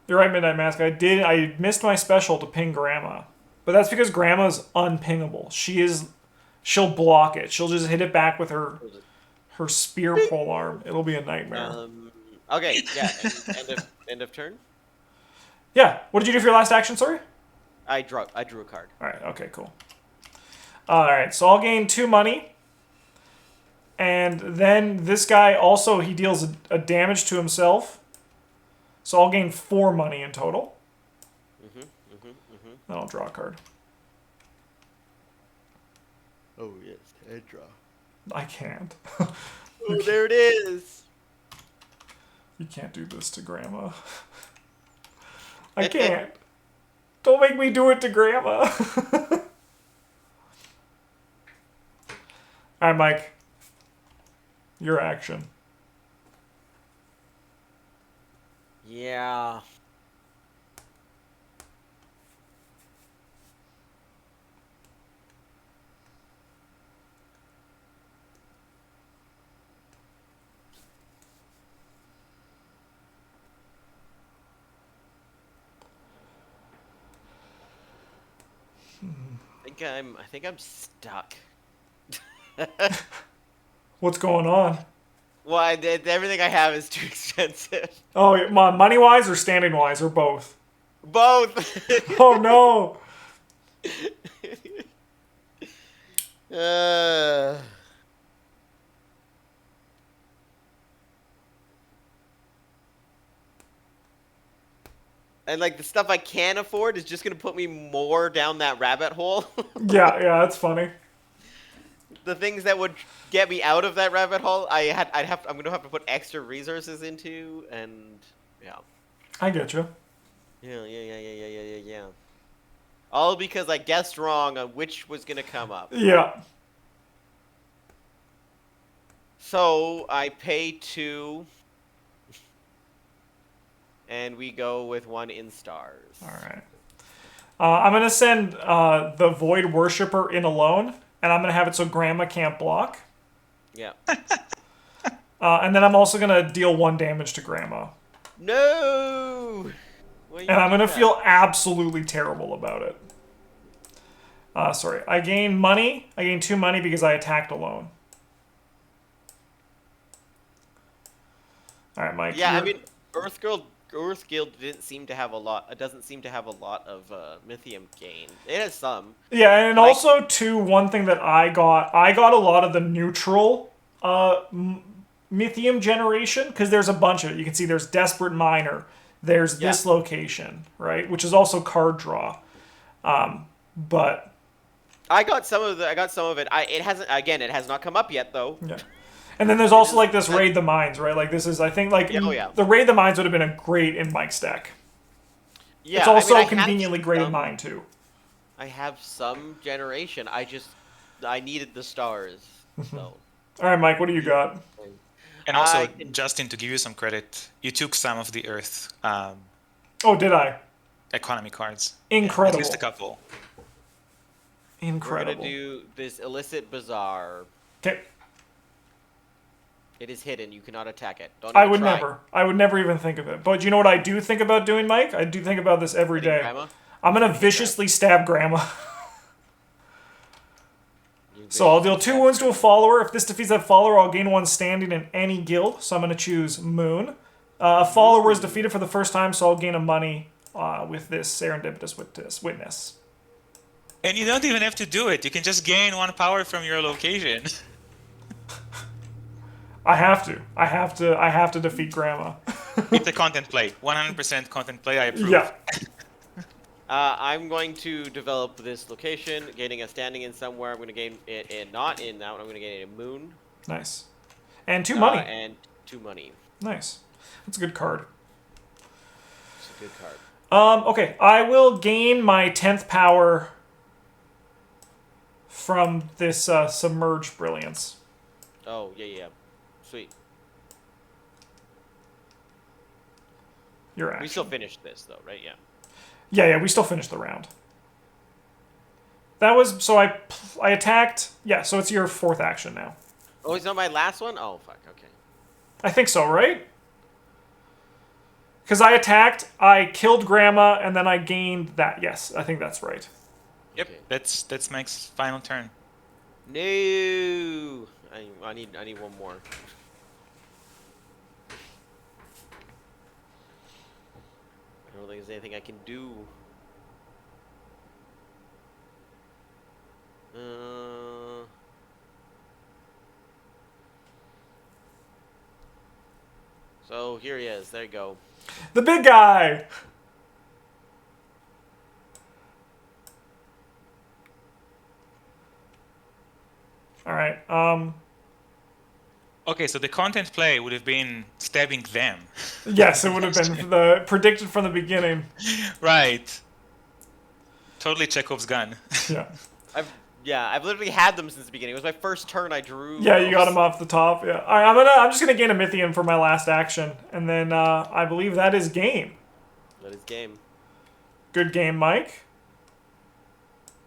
You're right, Midnight Mask. I missed my special to ping Grandma, but that's because Grandma's unpingable. She'll block it. She'll just hit it back with her spear pole arm. It'll be a nightmare. Okay, yeah. End of turn. Yeah. What did you do for your last action? Sorry. I drew a card. All right. Okay. Cool. All right. So I'll gain 2 money, and then this guy also he deals a damage to himself. So I'll gain 4 money in total. Then I'll draw a card. Oh yes, I draw. I can't. Oh, there it is. You can't do this to Grandma. I can't. Don't make me do it to Grandma. All right, Mike. Your action. Yeah. I think I'm stuck. What's going on? Well, everything I have is too expensive. Oh, money-wise or standing-wise or both? Both. Oh, no. And like the stuff I can't afford is just gonna put me more down that rabbit hole. Yeah, that's funny. the things that would get me out of that rabbit hole, I'm gonna have to put extra resources into, and yeah. I get you. Yeah. All because I guessed wrong on which was gonna come up. Yeah. So I pay 2, and we go with 1 in stars. All right. I'm going to send the Void Worshipper in alone, and I'm going to have it so Grandma can't block. Yeah. And then I'm also going to deal 1 damage to Grandma. No! And I'm going to feel absolutely terrible about it. Sorry. I gain money. I gain 2 money because I attacked alone. All right, Mike. Yeah, I mean, Earth Guild didn't seem to have a lot. It doesn't seem to have a lot of Mythium gain. It has some. Yeah, and Like, also too, one thing that I got a lot of the neutral Mythium generation, because there's a bunch of it. You can see there's Desperate Miner, there's this location, right, which is also card draw. But I got some of it. It hasn't. Again, it has not come up yet, though. yeah. And then there's also like this Raid the Mines, right? Like this is, I think, like the Raid the Mines would have been a great in Mike's deck. Yeah, it's also I mean, conveniently great in mine too. I have some generation. I needed the stars. So. All right, Mike, what do you got? And also, Justin, to give you some credit, you took some of the Earth Oh, did I? economy cards. Incredible. Yeah, at least a couple. Incredible. We're gonna do this illicit bazaar. Okay. It is hidden. You cannot attack it. Don't I even would try. never. I would never even think of it. But you know what I do think about doing, Mike? I do think about this every day. Grandma? I'm going to viciously stab Grandma. So I'll deal 2 wounds to a follower. If this defeats that follower, I'll gain 1 standing in any guild. So I'm going to choose Moon. A follower is defeated for the first time, so I'll gain a money with this serendipitous witness. And you don't even have to do it. You can just gain 1 power from your location. I have to defeat Grandma. It's a content play. 100% content play. I approve. Yeah. I'm going to develop this location, gaining a standing in somewhere. I'm going to gain it not in that one. I'm going to gain it in Moon. Nice. And 2 money. And 2 money. Nice. That's a good card. It's a good card. Okay, I will gain my 10th power from this Submerged Brilliance. Oh, yeah. Sweet. Your action. We still finished this, though, right? Yeah. Yeah, we still finished the round. That was, so I attacked, yeah, so it's your 4th action now. Oh, it's not my last one? Oh, fuck, okay. I think so, right? Because I attacked, I killed Grandma, and then I gained that. Yes, I think that's right. Yep, Okay. that's Mike's final turn. No! I need 1 more. I don't think there's anything I can do. So here he is. There you go. The big guy! Alright, Okay, so the content play would have been stabbing them. yes, it would have been predicted from the beginning. Right. Totally Chekhov's gun. Yeah. I've literally had them since the beginning. It was my first turn I drew. Yeah, you got him off the top. Yeah. All right, I'm just gonna gain a Mythium for my last action, and then I believe that is game. That is game. Good game, Mike.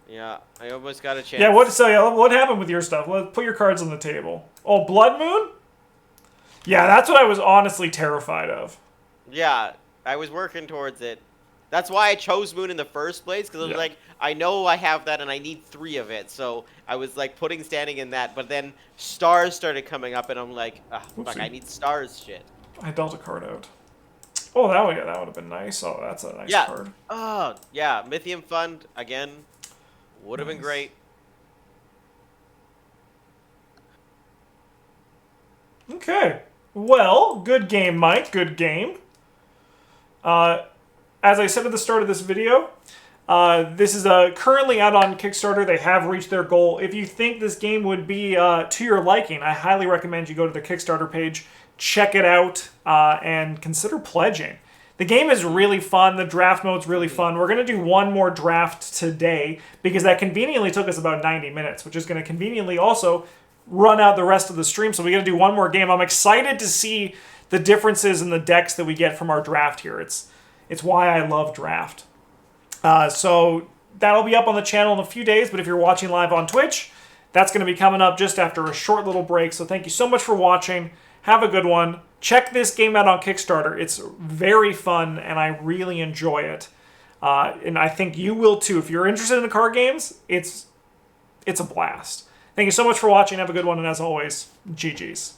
Yeah, I almost got a chance. Yeah. What happened with your stuff? Let's put your cards on the table. Oh, Blood Moon. Yeah, that's what I was honestly terrified of. Yeah, I was working towards it. That's why I chose Moon in the first place, because I was like, I know I have that and I need 3 of it. So I was like putting standing in that, but then stars started coming up and I'm like, fuck, I need stars shit. I dealt a card out. Oh, that would have been nice. Oh, that's a nice card. Oh, yeah, Mythium Fund, again, would have been great. Okay. Well, good game, Mike. Good game. As I said at the start of this video, This is currently out on Kickstarter. They have reached their goal. If you think this game would be to your liking, I highly recommend you go to the Kickstarter page, check it out, and consider pledging. The game is really fun. The draft mode's really fun. We're going to do one more draft today because that conveniently took us about 90 minutes, which is going to conveniently also run out the rest of the stream. So we got to do one more game. I'm excited to see the differences in the decks that we get from our draft here. It's why I love draft. So that'll be up on the channel in a few days, but if you're watching live on Twitch, that's going to be coming up just after a short little break. So thank you so much for watching. Have a good one. Check this game out on Kickstarter. It's very fun, and I really enjoy it. And I think you will too. If you're interested in the card games, it's a blast. Thank you so much for watching. Have a good one, and as always, GG's.